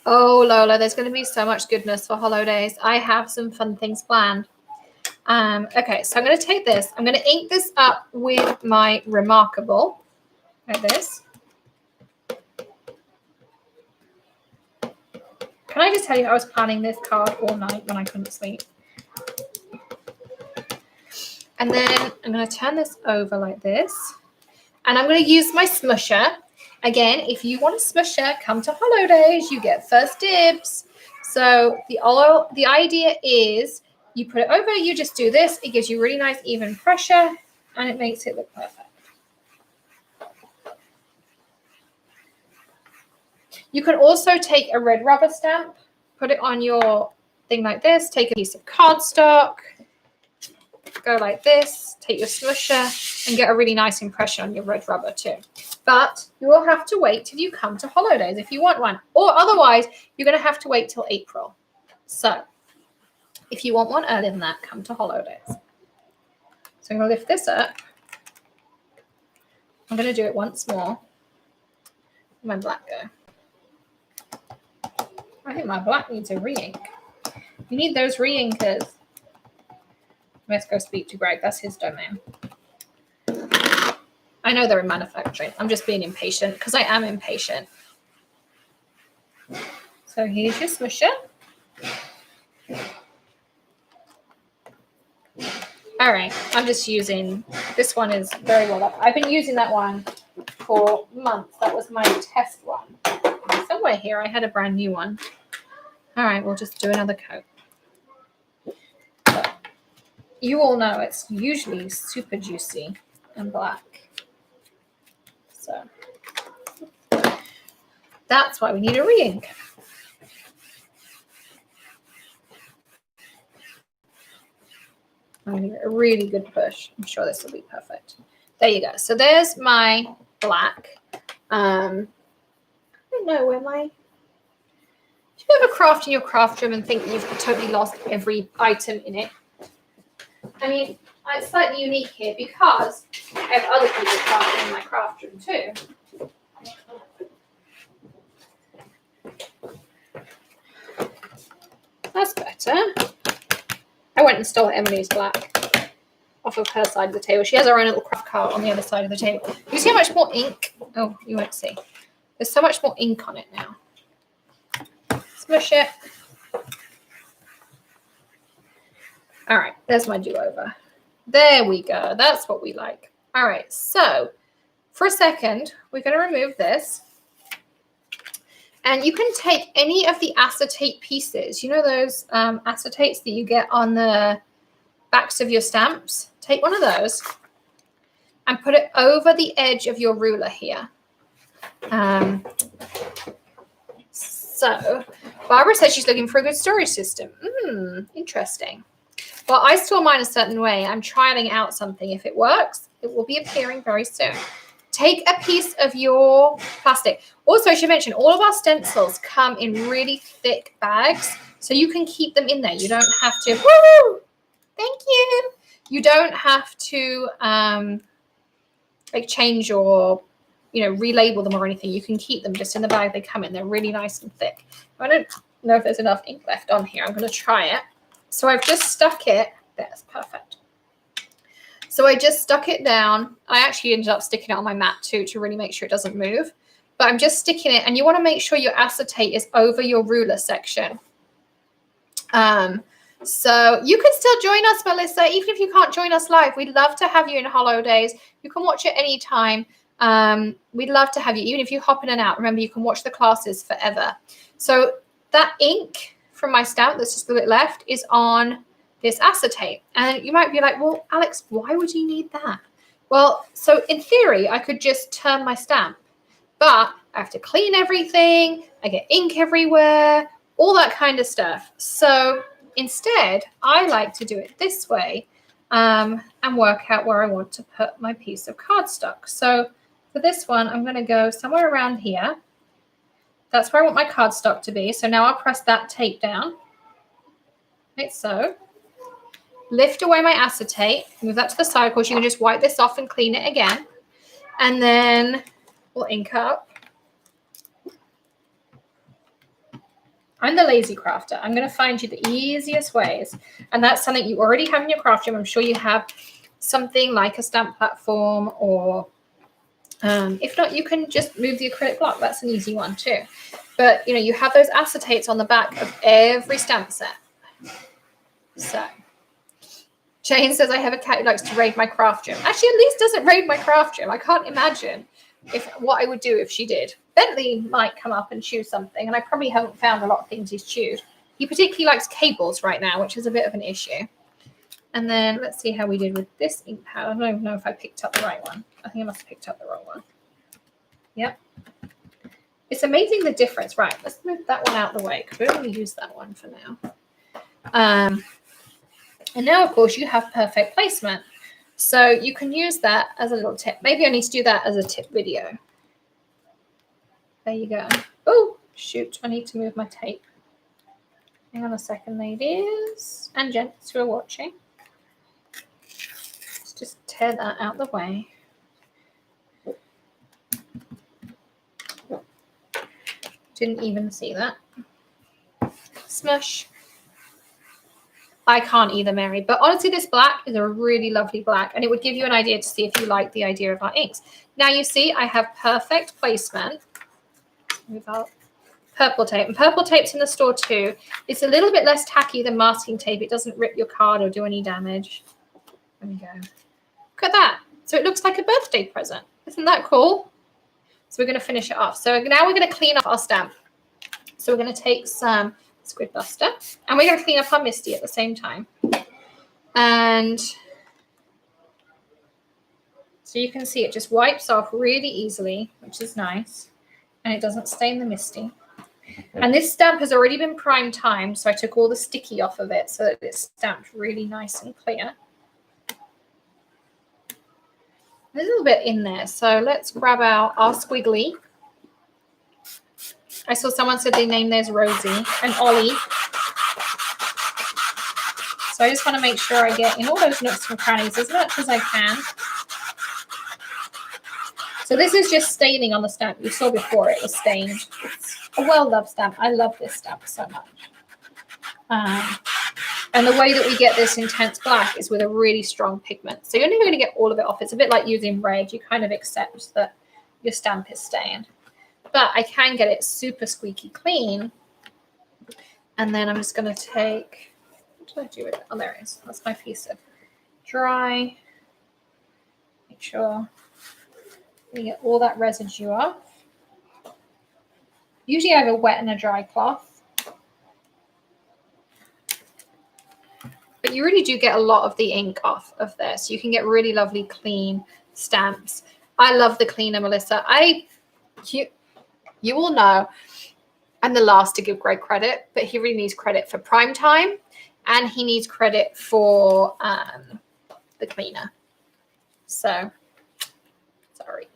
Oh, Lola, there's going to be so much goodness for holidays. I have some fun things planned. Okay, so I'm going to take this. I'm going to ink this up with my Remarkable, like this. Can I just tell you, I was planning this card all night when I couldn't sleep. And then I'm going to turn this over like this. And I'm going to use my smusher. Again, if you want a smusher, come to holidays. You get first dibs. So the idea is you put it over, you just do this. It gives you really nice even pressure, and it makes it look perfect. You can also take a red rubber stamp, put it on your thing like this, take a piece of cardstock, go like this, take your smusher, and get a really nice impression on your red rubber too. But you will have to wait till you come to holidays if you want one, or otherwise you're going to have to wait till April. So if you want one earlier than that, come to holidays. So I'm going to lift this up. I'm going to do it once more. Where'd my black go? I think my black needs a re-ink. You need those re-inkers. Let's go speak to Greg. That's his domain. I know they're in manufacturing. I'm just being impatient because I am impatient. So here's your smusher. All right. I'm just using, this one is very well up. I've been using that one for months. That was my test one. Somewhere here I had a brand new one. All right, we'll just do another coat. But you all know it's usually super juicy and black. So that's why we need a re-ink. I'm going to give it a really good push. I'm sure this will be perfect. There you go. So there's my black. I don't know where my... Do you ever craft in your craft room and think you've totally lost every item in it? I mean, it's slightly unique here because I have other people crafting in my craft room too. That's better. I went and stole Emily's black off of her side of the table. She has her own little craft cart on the other side of the table. You see how much more ink? Oh, you won't see. There's so much more ink on it now. Smush it. All right, there's my do-over. There we go. That's what we like. All right, so for a second, we're going to remove this. And you can take any of the acetate pieces. You know those acetates that you get on the backs of your stamps? Take one of those and put it over the edge of your ruler here. So Barbara says she's looking for a good storage system. Interesting. Well, I store mine a certain way. I'm trialing out something. If it works, it will be appearing very soon. Take a piece of your plastic. Also, I should mention, all of our stencils come in really thick bags, so you can keep them in there. You don't have to, woo! Thank you. You don't have to like change or, you know, relabel them or anything. You can keep them just in the bag they come in. They're really nice and thick. I don't know if there's enough ink left on here. I'm going to try it. So I've just stuck it. That's perfect. So I just stuck it down. I actually ended up sticking it on my mat too to really make sure it doesn't move. But I'm just sticking it, and you want to make sure your acetate is over your ruler section. So you can still join us, Melissa, even if you can't join us live. We'd love to have you in holidays. You can watch it anytime. We'd love to have you, even if you hop in and out. Remember, you can watch the classes forever. So that ink from my stamp that's just a bit left is on this acetate. And you might be like, well, Alex, why would you need that? Well, so in theory, I could just turn my stamp, but I have to clean everything. I get ink everywhere, all that kind of stuff. So instead, I like to do it this way and work out where I want to put my piece of cardstock. So for this one, I'm going to go somewhere around here. That's where I want my cardstock to be. So now I'll press that tape down, like so. Lift away my acetate, move that to the side. Of course, you can just wipe this off and clean it again. And then we'll ink up. I'm the lazy crafter. I'm going to find you the easiest ways. And that's something you already have in your craft room. I'm sure you have something like a stamp platform, or if not, you can just move the acrylic block. That's an easy one too. But, you know, you have those acetates on the back of every stamp set. So Jane says, I have a cat who likes to raid my craft room. Actually, at least doesn't raid my craft room. I can't imagine what I would do if she did. Bentley might come up and chew something, and I probably haven't found a lot of things he's chewed. He particularly likes cables right now, which is a bit of an issue. And then let's see how we did with this ink pad. I don't even know if I picked up the right one. I think I must have picked up the wrong one. Yep. It's amazing the difference. Right, let's move that one out of the way because we're going to use that one for now. And now, of course, you have perfect placement. So you can use that as a little tip. Maybe I need to do that as a tip video. There you go. Oh, shoot. I need to move my tape. Hang on a second, ladies and gents who are watching. Let's just tear that out of the way. Didn't even see that. Smush. I can't either, Mary. But honestly, this black is a really lovely black, and it would give you an idea to see if you like the idea of our inks. Now you see I have perfect placement. Move out. Purple tape. And purple tape's in the store too. It's a little bit less tacky than masking tape. It doesn't rip your card or do any damage. There we go. Look at that. So it looks like a birthday present. Isn't that cool? So we're going to finish it off. So now we're going to clean up our stamp. So we're going to take some Squid Buster, and we're going to clean up our Misty at the same time. And so you can see it just wipes off really easily, which is nice, and it doesn't stain the Misty. And this stamp has already been prime timed, so I took all the sticky off of it so that it's stamped really nice and clear. There's a little bit in there, so let's grab out our squiggly. I saw someone said they named theirs Rosie and Ollie. So I just want to make sure I get in all those nooks and crannies as much as I can. So this is just staining on the stamp. You saw before it was stained. It's a well-loved stamp. I love this stamp so much. And the way that we get this intense black is with a really strong pigment. So you're never going to get all of it off. It's a bit like using red. You kind of accept that your stamp is stained. But I can get it super squeaky clean. And then I'm just going to take, what did I do with it? Oh, there it is. That's my piece of dry. Make sure we get all that residue off. Usually I have a wet and a dry cloth. But you really do get a lot of the ink off of this. You can get really lovely clean stamps. I love the cleaner, Melissa. You all know I'm the last to give Greg credit, but he really needs credit for prime time, and he needs credit for the cleaner. So, sorry.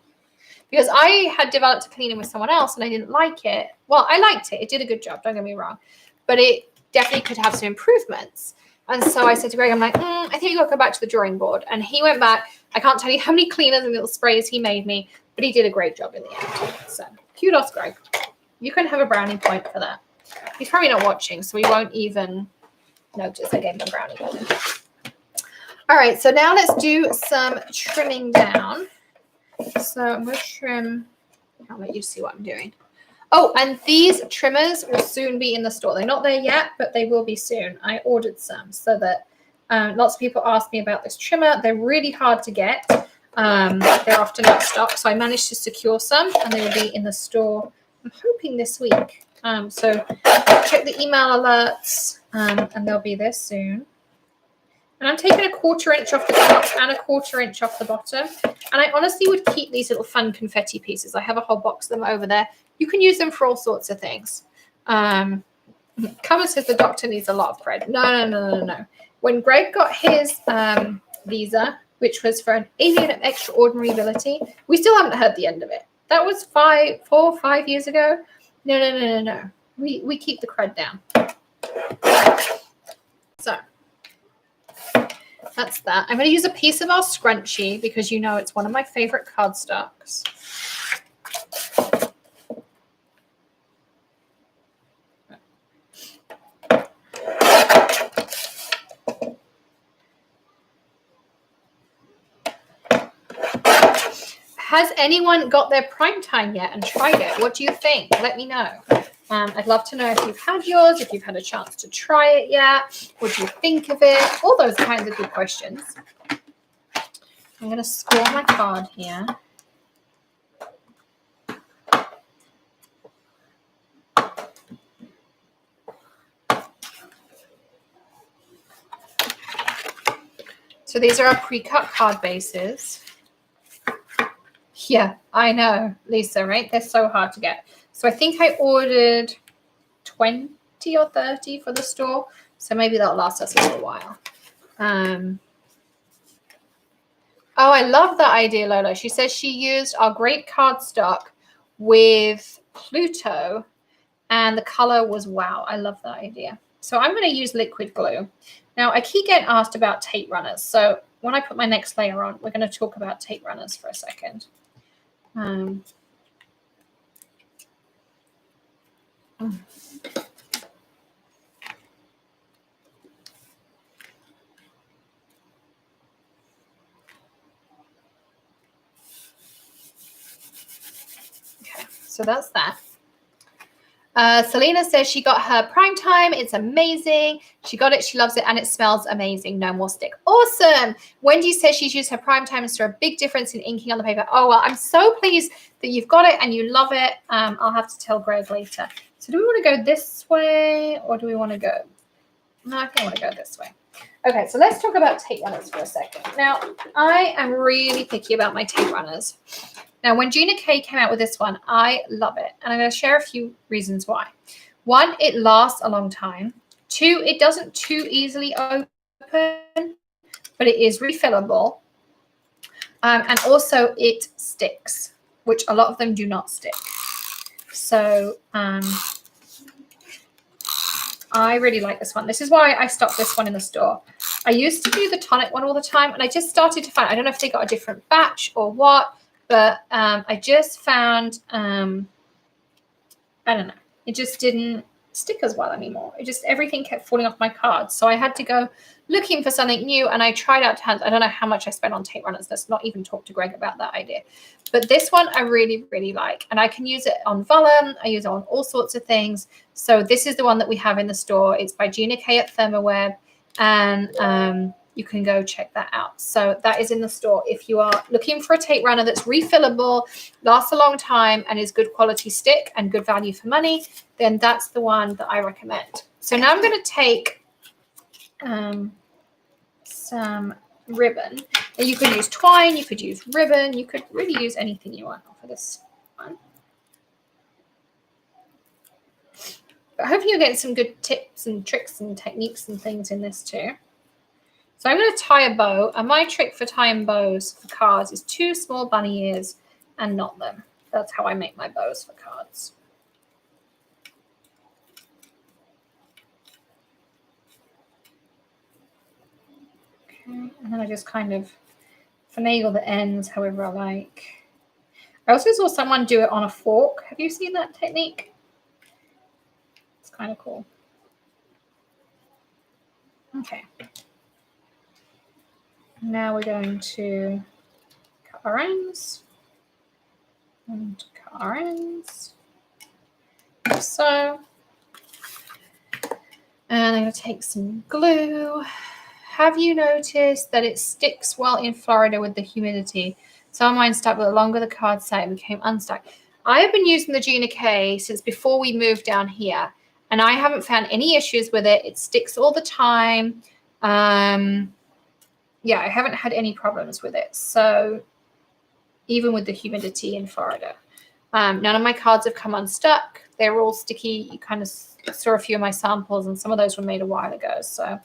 Because I had developed a cleaner with someone else and I didn't like it. Well, I liked it. It did a good job, don't get me wrong. But it definitely could have some improvements. And so I said to Greg, I'm like, I think you got to go back to the drawing board. And he went back. I can't tell you how many cleaners and little sprays he made me, but he did a great job in the end. So kudos, Greg. You can have a brownie point for that. He's probably not watching, so he won't even notice I gave him a brownie point. All right, so now let's do some trimming down. So I'm going to trim. I'll let you see what I'm doing. Oh, and these trimmers will soon be in the store. They're not there yet, but they will be soon. I ordered some so that lots of people ask me about this trimmer. They're really hard to get. They're often out of stock, so I managed to secure some, and they will be in the store, I'm hoping this week. So check the email alerts, and they'll be there soon. And I'm taking a 1/4 inch off the top and a 1/4 inch off the bottom. And I honestly would keep these little fun confetti pieces. I have a whole box of them over there. You can use them for all sorts of things. Cover says the doctor needs a lot of credit. No. When Greg got his visa, which was for an alien of extraordinary ability, we still haven't heard the end of it. That was 4 or 5 years ago. No. We keep the cred down. So that's that. I'm going to use a piece of our scrunchie because you know it's one of my favorite cardstocks. Has anyone got their prime time yet and tried it? What do you think? Let me know. I'd love to know if you've had yours, if you've had a chance to try it yet. What do you think of it? All those kinds of good questions. I'm going to score my card here. So these are our pre-cut card bases. Yeah, I know, Lisa, right? They're so hard to get. So I think I ordered 20 or 30 for the store. So maybe that'll last us a little while. Oh, I love that idea, Lola. She says she used our great cardstock with Pluto and the color was wow. I love that idea. So I'm going to use liquid glue. Now, I keep getting asked about tape runners. So when I put my next layer on, we're going to talk about tape runners for a second. Okay, so that's that. Selena says she got her prime time. It's amazing. She got it. She loves it. And it smells amazing. No more stick. Awesome. Wendy says she's used her prime time and saw a big difference in inking on the paper. Oh, well, I'm so pleased that you've got it and you love it. I'll have to tell Greg later. So do we want to go this way or do we want to go? No, I think I want to go this way. Okay, so let's talk about tape runners for a second. Now, I am really picky about my tape runners. Now, when Gina K came out with this one, I love it. And I'm going to share a few reasons why. One, it lasts a long time. Two, it doesn't too easily open, but it is refillable. And also it sticks, which a lot of them do not stick. So I really like this one. This is why I stocked this one in the store. I used to do the tonic one all the time, and I just started to find, I don't know if they got a different batch or what, but I just found, I don't know, it just didn't stick as well anymore. It just, everything kept falling off my cards. So I had to go looking for something new, and I tried out hands. I don't know how much I spent on tape runners. Let's not even talk to Greg about that idea. But this one I really, really like, and I can use it on vellum. I use it on all sorts of things. So this is the one that we have in the store. It's by Gina K at Thermoweb, and you can go check that out. So that is in the store. If you are looking for a tape runner that's refillable, lasts a long time, and is good quality stick and good value for money, then that's the one that I recommend. So now I'm going to take some ribbon. And you could use twine, you could use ribbon, you could really use anything you want for this one. But hopefully you're getting some good tips and tricks and techniques and things in this too. So I'm going to tie a bow, and my trick for tying bows for cards is 2 small bunny ears and knot them. That's how I make my bows for cards. Okay, and then I just kind of finagle the ends however I like. I also saw someone do it on a fork. Have you seen that technique? It's kind of cool. Okay. Now we're going to cut our ends and cut our ends. Like so. And I'm going to take some glue. Have you noticed that it sticks well in Florida with the humidity? Some of mine stuck, but the longer the card sat, it became unstuck. I have been using the Gina K since before we moved down here, and I haven't found any issues with it. It sticks all the time. Yeah, I haven't had any problems with it. So even with the humidity in Florida. None of my cards have come unstuck. They're all sticky. You kind of saw a few of my samples, and some of those were made a while ago. So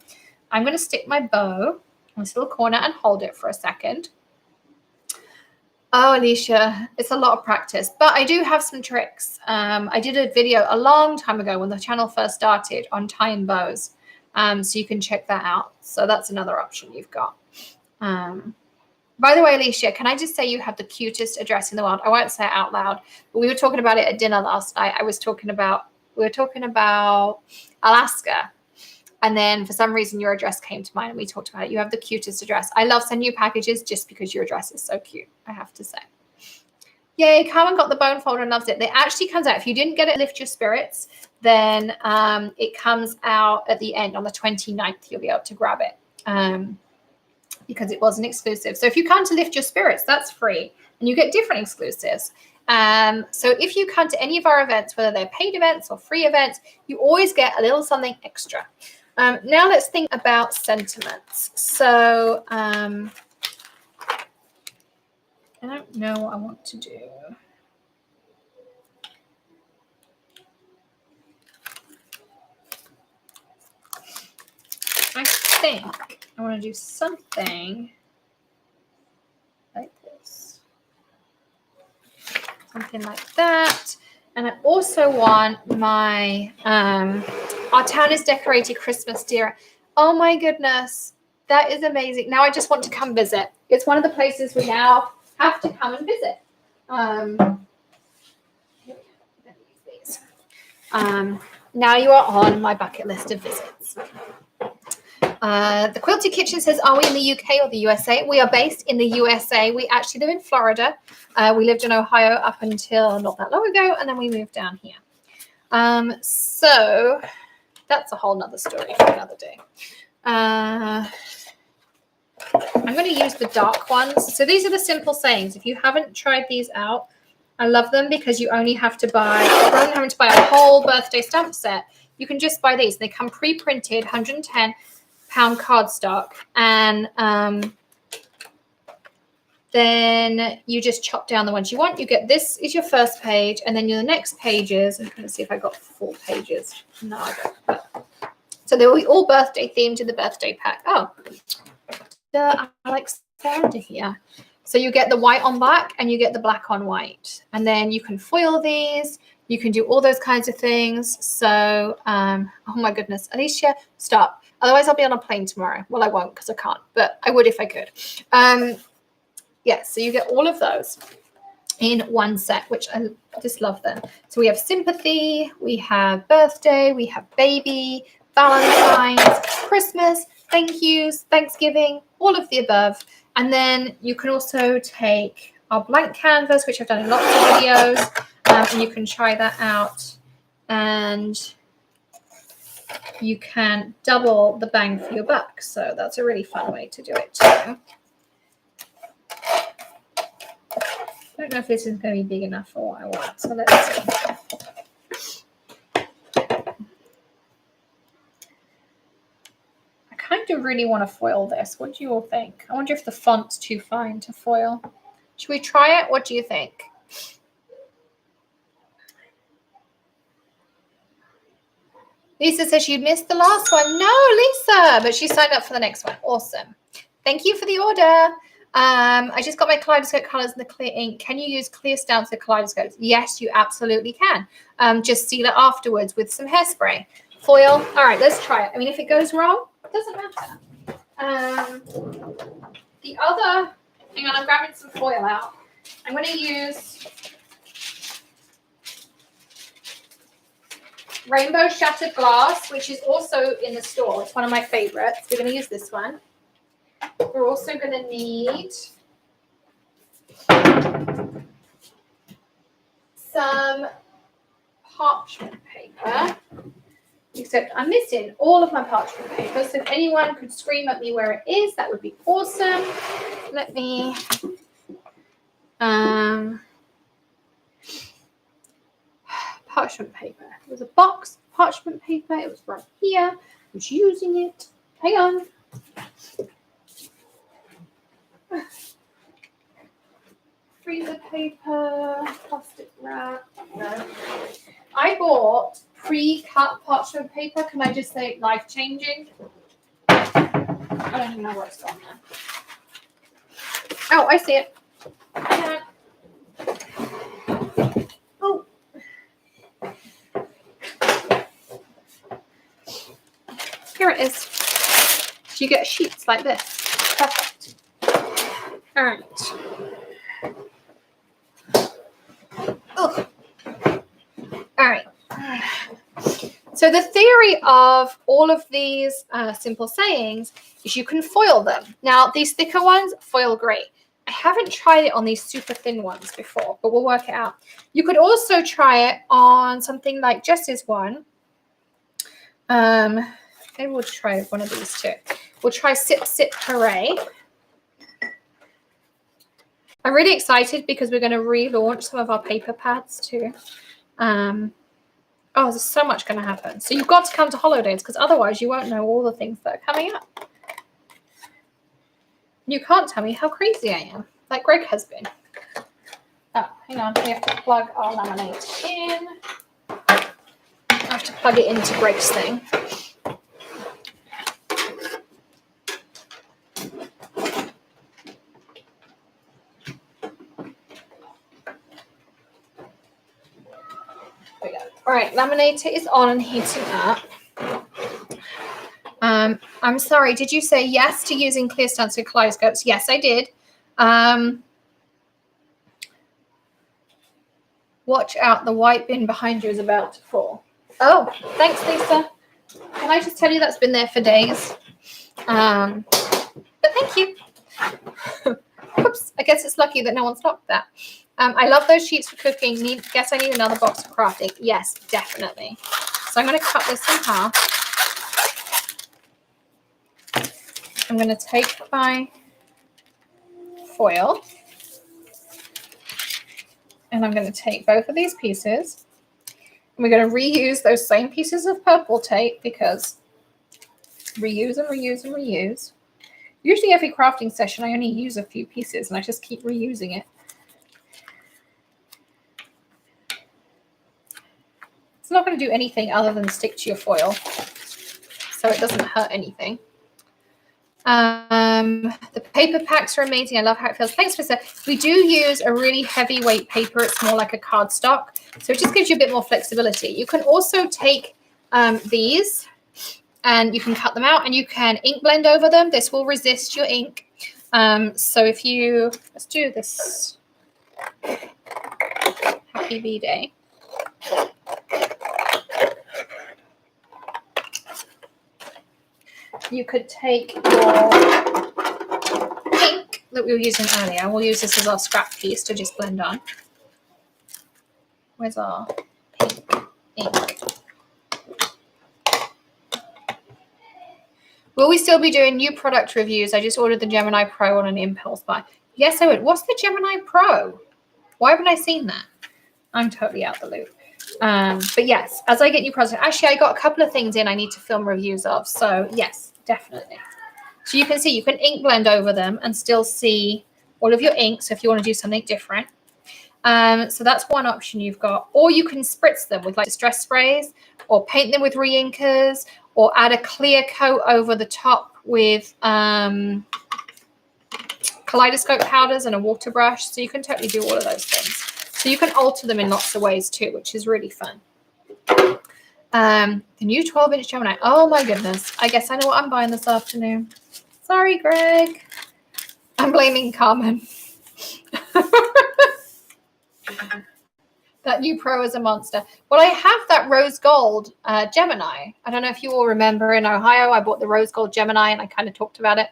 I'm going to stick my bow in this little corner and hold it for a second. Oh, Alicia, it's a lot of practice, but I do have some tricks. I did a video a long time ago when the channel first started on tying bows. So you can check that out. So that's another option you've got. By the way, Alicia, can I just say you have the cutest address in the world? I won't say it out loud, but we were talking about it at dinner last night. We were talking about Alaska. And then for some reason, your address came to mind and we talked about it. You have the cutest address. I love sending you packages just because your address is so cute, I have to say. Yay, Carmen got the bone folder and loves it. It actually comes out. If you didn't get it, Lift Your Spirits, then it comes out at the end on the 29th. You'll be able to grab it because it wasn't exclusive. So if you come to Lift Your Spirits, that's free. And you get different exclusives. So if you come to any of our events, whether they're paid events or free events, you always get a little something extra. Now let's think about sentiments. So I don't know what I want to do. I think I want to do something like this. Something like that. And I also want my, our town is decorated Christmas, dear. Oh my goodness. That is amazing. Now I just want to come visit. It's one of the places we now have to come and visit. Now you are on my bucket list of visits. The Quilted Kitchen says, are we in the UK or the USA? We are based in the USA. We actually live in Florida. We lived in Ohio up until not that long ago, and then we moved down here. So that's a whole nother story for another day. I'm going to use the dark ones. So these are the simple sayings. If you haven't tried these out, I love them because you only have to buy, rather than having to buy a whole birthday stamp set, you can just buy these. They come pre-printed, 110-pound cardstock, and then you just chop down the ones you want. You get, this is your first page, and then your next pages. I'm going to see if I got 4 pages. No, I don't. So they will be all birthday themed in the birthday pack. Oh, Alexander here. So you get the white on black and you get the black on white. And then you can foil these. You can do all those kinds of things. So, oh my goodness, Alicia, stop. Otherwise, I'll be on a plane tomorrow. Well, I won't because I can't, but I would if I could. Yeah, so you get all of those in one set, which I just love them. So we have sympathy, we have birthday, we have baby, Valentine's, Christmas, thank yous, Thanksgiving, all of the above. And then you can also take our blank canvas, which I've done in lots of videos, and you can try that out. And you can double the bang for your buck. So that's a really fun way to do it too. I don't know if this is going to be big enough for what I want. So let's see. I kind of really want to foil this. What do you all think? I wonder if the font's too fine to foil. Should we try it? What do you think? Lisa says you missed the last one. No, Lisa, but she signed up for the next one. Awesome. Thank you for the order. I just got my Kaleidoscope colors in the clear ink. Can you use clear stamps with Kaleidoscopes? Yes, you absolutely can. Just seal it afterwards with some hairspray. Foil. All right, let's try it. I mean, if it goes wrong, it doesn't matter. The other, hang on, I'm grabbing some foil out. I'm going to use Rainbow Shattered Glass, which is also in the store. It's one of my favorites. We're going to use this one. We're also going to need some parchment paper, except I'm missing all of my parchment paper. So if anyone could scream at me where it is, that would be awesome. Let me, parchment paper. There was a box of parchment paper. It was right here. I was using it. Hang on. Freezer paper, plastic wrap. No. I bought pre-cut parchment paper. Can I just say life-changing? I don't even know where it's gone now. Oh, I see it. Yeah. Oh. Here it is. So you get sheets like this. Perfect. All right. Oh. All right. So the theory of all of these simple sayings is you can foil them. Now, these thicker ones foil great. I haven't tried it on these super thin ones before, but we'll work it out. You could also try it on something like Jess's one. Maybe we'll try one of these too. We'll try Sip Sip Hooray. I'm really excited because we're going to relaunch some of our paper pads too. Oh, there's so much going to happen. So you've got to come to holidays because otherwise you won't know all the things that are coming up. You can't tell me how crazy I am, like Greg has been. Oh, hang on. We have to plug our laminate in. I have to plug it into Greg's thing. There we go. All right, laminator is on and heating up. I'm sorry, did you say yes to using clear stencil kaleidoscopes? Yes, I did. Watch out, the white bin behind you is about to fall. Oh, thanks, Lisa. Can I just tell you that's been there for days? But thank you. Oops, I guess it's lucky that no one stopped that. I love those sheets for cooking. Guess I need another box of crafting. Yes, definitely. So I'm going to cut this in half. I'm going to take my foil and I'm going to take both of these pieces and we're going to reuse those same pieces of purple tape because reuse and reuse and reuse. Usually every crafting session I only use a few pieces and I just keep reusing it. It's not going to do anything other than stick to your foil, so it doesn't hurt anything. The paper packs are amazing. I love how it feels. Thanks, Lisa. We do use a really heavyweight paper. It's more like a cardstock, so it just gives you a bit more flexibility. You can also take these and you can cut them out and you can ink blend over them. This will resist your ink. So if you, let's do this. Happy B-Day. You could take your ink that we were using earlier. We'll use this as our scrap piece to just blend on. Where's our pink ink? Will we still be doing new product reviews? I just ordered the Gemini Pro on an impulse buy. Yes, I would. What's the Gemini Pro? Why haven't I seen that? I'm totally out the loop. But yes, as I get new products, actually, I got a couple of things in I need to film reviews of. So yes. Definitely. So you can see you can ink blend over them and still see all of your ink. So if you want to do something different. So that's one option you've got. Or you can spritz them with like distress sprays or paint them with re-inkers or add a clear coat over the top with kaleidoscope powders and a water brush. So you can totally do all of those things. So you can alter them in lots of ways too, which is really fun. The new 12-inch Gemini. Oh my goodness. I guess I know what I'm buying this afternoon. Sorry, Greg. I'm blaming Carmen. That new Pro is a monster. Well, I have that rose gold Gemini. I don't know if you all remember in Ohio, I bought the rose gold Gemini and I kind of talked about it.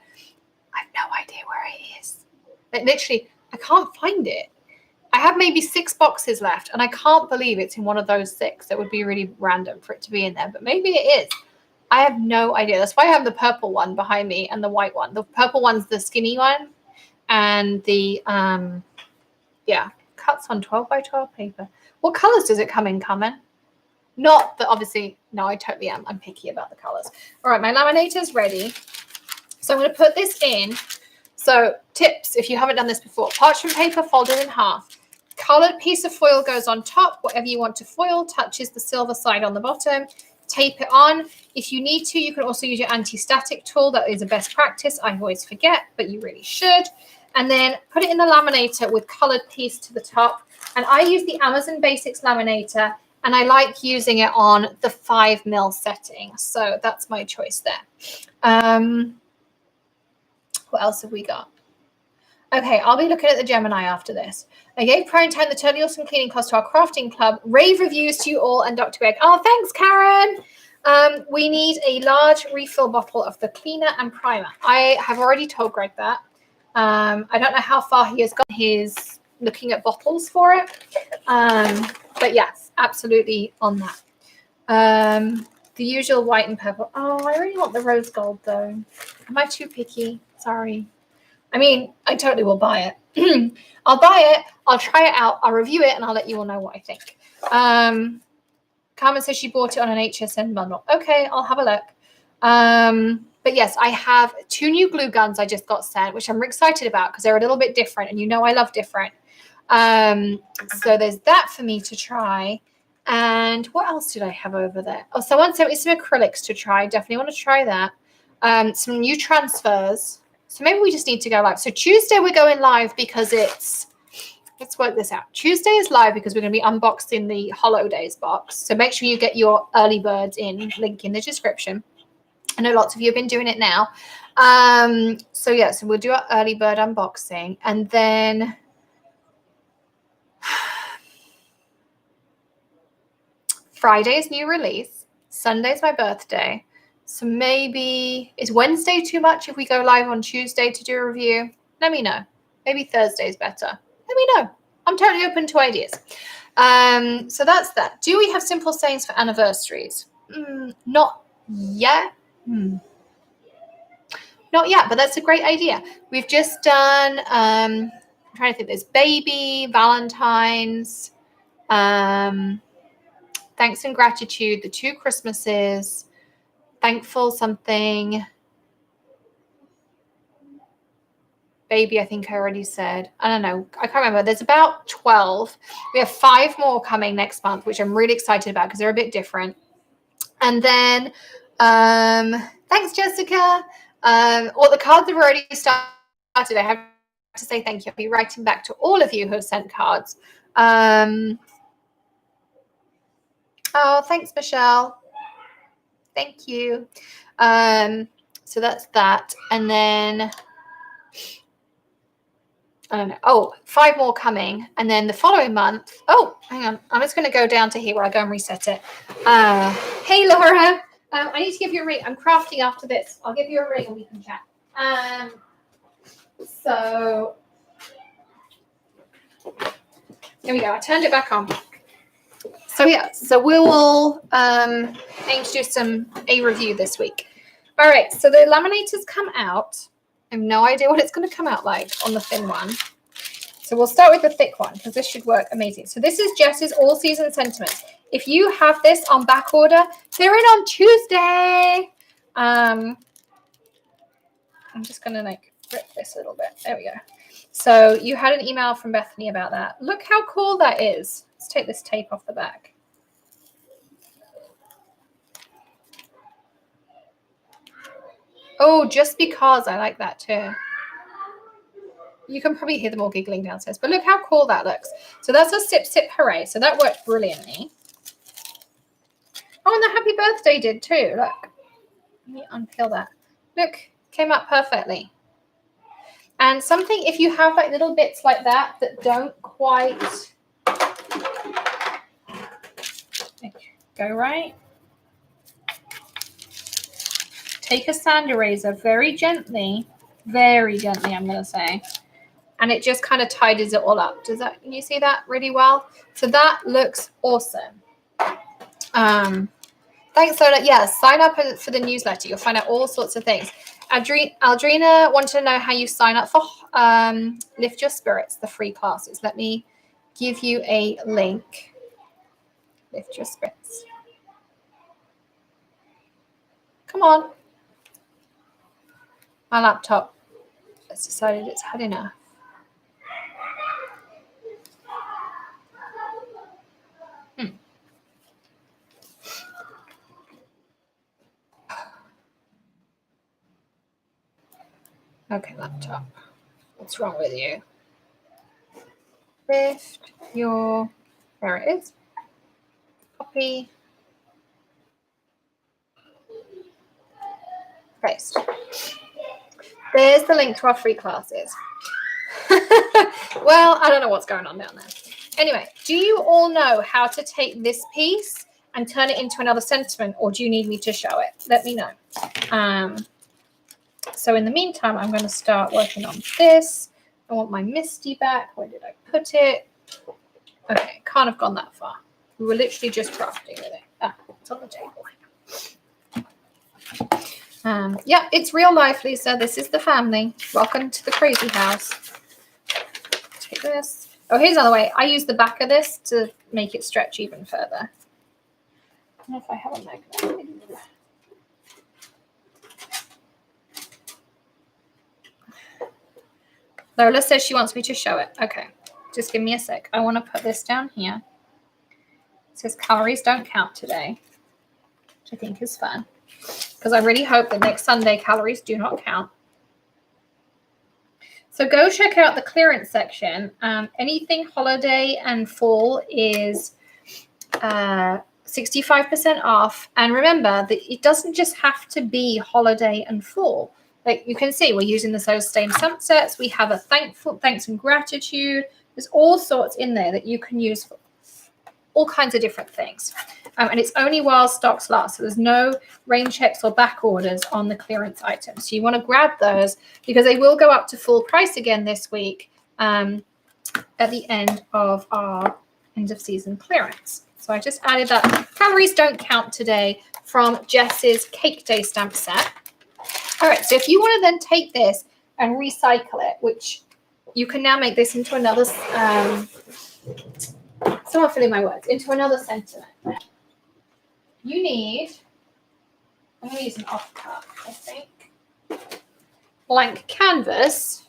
I have no idea where it is. Like, literally, I can't find it. I have maybe 6 boxes left, and I can't believe it's in one of those 6. It would be really random for it to be in there, but maybe it is. I have no idea. That's why I have the purple one behind me and the white one. The purple one's the skinny one, and the, cuts on 12 by 12 paper. What colors does it come in, Carmen? Not that, obviously, no, I totally am. I'm picky about the colors. All right, my laminator's ready. So I'm going to put this in. So tips, if you haven't done this before, parchment paper folded in half. Colored piece of foil goes on top. Whatever you want to foil touches the silver side on the bottom. Tape it on. If you need to, you can also use your anti-static tool. That is a best practice. I always forget, but you really should. And then put it in the laminator with colored piece to the top. And I use the Amazon Basics laminator. And I like using it on the 5 mil setting. So that's my choice there. What else have we got? Okay, I'll be looking at the Gemini after this. I gave Prime Time the totally awesome cleaning cost to our crafting club. Rave reviews to you all and Dr. Greg. Oh, thanks, Karen. We need a large refill bottle of the cleaner and primer. I have already told Greg that. I don't know how far he has got his looking at bottles for it. But yes, absolutely on that. The usual white and purple. Oh, I really want the rose gold though. Am I too picky? Sorry. I mean, I totally will buy it. I'll buy it. I'll try it out. I'll review it and I'll let you all know what I think. Carmen says she bought it on an HSN bundle. Okay, I'll have a look. But yes, I have 2 new glue guns I just got sent, which I'm excited about because they're a little bit different. And you know I love different. So there's that for me to try. And what else did I have over there? Oh, someone sent me some acrylics to try. Definitely want to try that. Some new transfers. So maybe we just need to go live. So Tuesday we're going live because let's work this out. Tuesday is live because we're going to be unboxing the Holidays box. So make sure you get your early birds in, link in the description. I know lots of you have been doing it now. So yeah, so we'll do our early bird unboxing and then Friday's new release. Sunday's my birthday. So maybe, is Wednesday too much if we go live on Tuesday to do a review? Let me know. Maybe Thursday's better. Let me know. I'm totally open to ideas. So that's that. Do we have simple sayings for anniversaries? Not yet. Not yet, but that's a great idea. We've just done, I'm trying to think, there's baby, Valentine's, thanks and gratitude, the 2 Christmases, thankful something. Baby, I think I already said. I don't know. I can't remember. There's about 12. We have 5 more coming next month, which I'm really excited about because they're a bit different. And then, thanks, Jessica. Well, the cards have already started. I have to say thank you. I'll be writing back to all of you who have sent cards. Oh, thanks, Michelle. Thank you. So that's that. And then, I don't know. Oh, 5 more coming. And then the following month. Oh, hang on. I'm just going to go down to here where I go and reset it. Hey, Laura. I need to give you a ring. I'm crafting after this. I'll give you a ring and we can chat. So here we go. I turned it back on. So yeah, so we will aim to do a review this week. All right, so the laminators come out. I have no idea what it's going to come out like on the thin one. So we'll start with the thick one because this should work amazing. So this is Jess's All Season Sentiments. If you have this on back order, they're in on Tuesday. I'm just going to like rip this a little bit. There we go. So you had an email from Bethany about that. Look how cool that is. Let's take this tape off the back. Oh, just because I like that too. You can probably hear them all giggling downstairs, but look how cool that looks. So that's a Sip Sip Hooray. So that worked brilliantly. Oh, and the happy birthday did too. Look, let me unpeel that. Look, came out perfectly. And something, if you have like little bits like that that don't quite go right, take a sand eraser very gently, I'm going to say, and it just kind of tidies it all up. Can you see that really well? So that looks awesome. Thanks, Lola. Yes, sign up for the newsletter. You'll find out all sorts of things. Aldrina wanted to know how you sign up for Lift Your Spirits, the free classes. Let me give you a link. Lift Your Spirits. Come on. My laptop has decided it's had enough. Okay, laptop. What's wrong with you? Lift your... There it is. copy, paste. There's the link to our free classes. Well, I don't know what's going on down there. Anyway, do you all know how to take this piece and turn it into another sentiment, or do you need me to show it? Let me know. So in the meantime, I'm going to start working on this. I want my Misty back. Where did I put it? Okay, can't have gone that far. We were literally just crafting with it. Ah, it's on the table. Yeah, it's real life, Lisa. This is the family. Welcome to the crazy house. Take this. Oh, here's another way. I use the back of this to make it stretch even further. I don't know if I have a magnet. Lola says she wants me to show it. Okay, just give me a sec. I want to put this down here. It says calories don't count today, which I think is fun. Because I really hope that next Sunday calories do not count. So go check out the clearance section. Anything holiday and fall is 65% off. And remember that it doesn't just have to be holiday and fall. Like you can see, we're using the So Stain Sunsets. We have a thanks and gratitude. There's all sorts in there that you can use for all kinds of different things. And it's only while stocks last. So there's no rain checks or back orders on the clearance items. So you want to grab those because they will go up to full price again this week at the end of our end of season clearance. So I just added that. Calories don't count today from Jess's Cake Day stamp set. All right, so if you want to then take this and recycle it, which you can now make this into another, someone filling my words, into another sentiment. You need, I'm going to use an offcut, I think, blank canvas.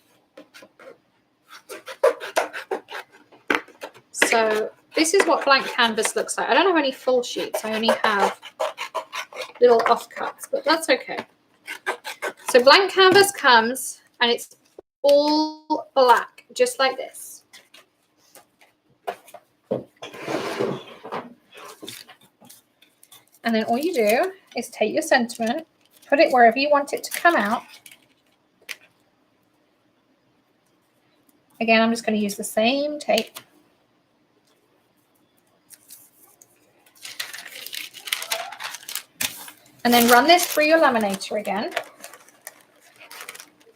So this is what blank canvas looks like. I don't have any full sheets. I only have little offcuts, but that's okay. So blank canvas comes and it's all black, just like this. And then all you do is take your sentiment, put it wherever you want it to come out. Again, I'm just going to use the same tape. And then run this through your laminator again.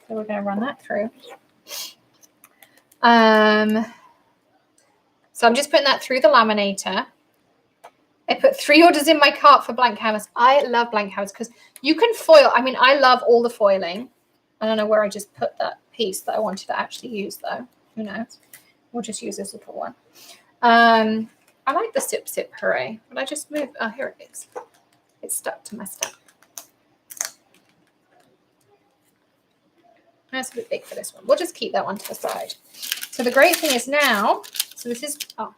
So we're going to run that through. So I'm just putting that through the laminator. I put 3 orders in my cart for blank canvas. I love blank canvas because you can foil. I mean, I love all the foiling. I don't know where I just put that piece that I wanted to actually use, though. Who knows? We'll just use this little one. I like the Sip Sip Hooray, but I just moved. Oh, here it is. It's stuck to my stamp. That's a bit big for this one. We'll just keep that one to the side. So the great thing is now, so this is, oh,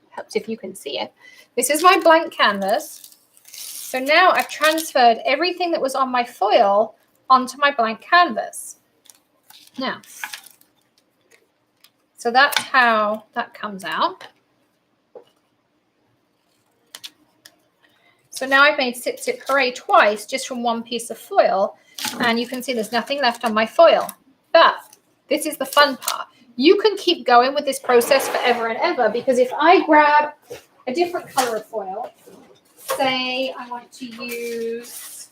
helps if you can see it. This is my blank canvas. So now I've transferred everything that was on my foil onto my blank canvas. Now, so that's how that comes out. So now I've made Sip Sip Hooray twice just from one piece of foil. And you can see there's nothing left on my foil. But this is the fun part. You can keep going with this process forever and ever because if I grab a different color of foil, say I want to use,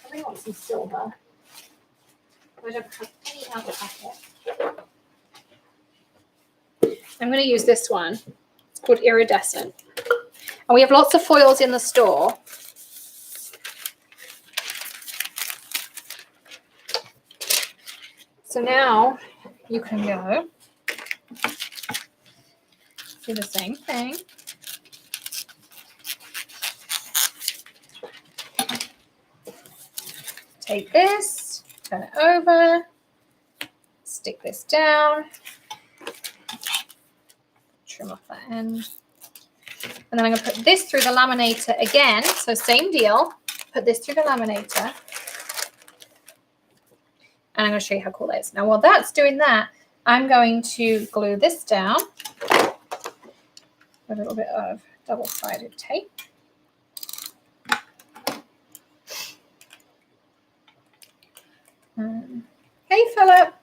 I really want some silver. I don't have any out of packet. I'm going to use this one. It's called Iridescent. And we have lots of foils in the store. So now you can go do the same thing. Take this, turn it over, stick this down, trim off that end. And then I'm going to put this through the laminator again. So same deal, put this through the laminator. And I'm going to show you how cool that is. Now, while that's doing that, I'm going to glue this down a little bit of double-sided tape. Hey, Philip.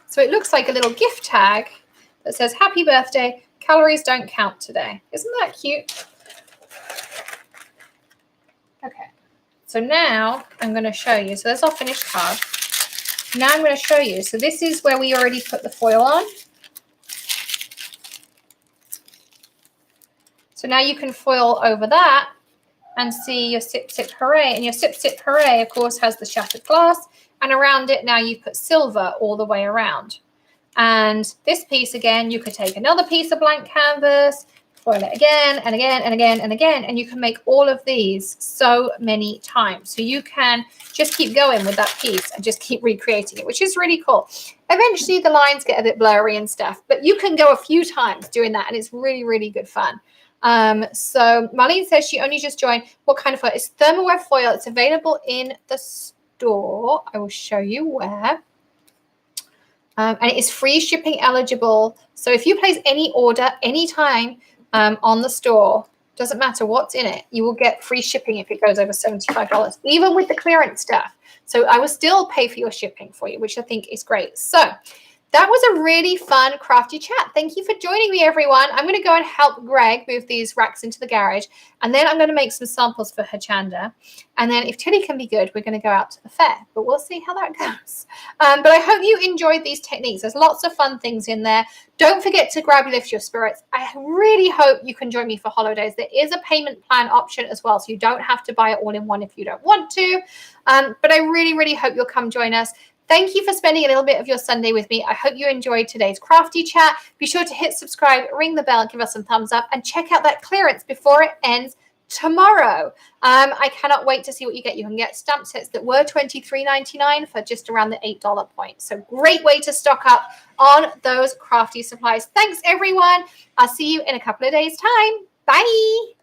So it looks like a little gift tag that says, happy birthday, calories don't count today. Isn't that cute? Okay, so now I'm going to show you. So there's our finished card. Now I'm going to show you. So this is where we already put the foil on. So now you can foil over that and see your Sip Sip Hooray. And your Sip Sip Hooray, of course, has the shattered glass. And around it now you put silver all the way around. And this piece, again, you could take another piece of blank canvas, foil it again and again and again and again, and you can make all of these so many times. So you can just keep going with that piece and just keep recreating it, which is really cool. Eventually the lines get a bit blurry and stuff, but you can go a few times doing that, and it's really, really good fun. So Marlene says she only just joined. What kind of foil? It's thermalwear foil. It's available in the store. I will show you where. And it is free shipping eligible. So if you place any order anytime on the store, doesn't matter what's in it, you will get free shipping if it goes over $75, even with the clearance stuff. So I will still pay for your shipping for you, which I think is great. So that was a really fun crafty chat. Thank you for joining me, everyone. I'm going to go and help Greg move these racks into the garage, and then I'm going to make some samples for Hachanda. And then if Tilly can be good, we're going to go out to the fair, but we'll see how that goes. But I hope you enjoyed these techniques. There's lots of fun things in there. Don't forget to grab Lift Your Spirits. I really hope you can join me for holidays. There is a payment plan option as well, so you don't have to buy it all in one if you don't want to. But I really, really hope you'll come join us. Thank you for spending a little bit of your Sunday with me. I hope you enjoyed today's crafty chat. Be sure to hit subscribe, ring the bell, give us some thumbs up, and check out that clearance before it ends tomorrow. I cannot wait to see what you get. You can get stamp sets that were $23.99 for just around the $8 point. So great way to stock up on those crafty supplies. Thanks, everyone. I'll see you in a couple of days' time. Bye.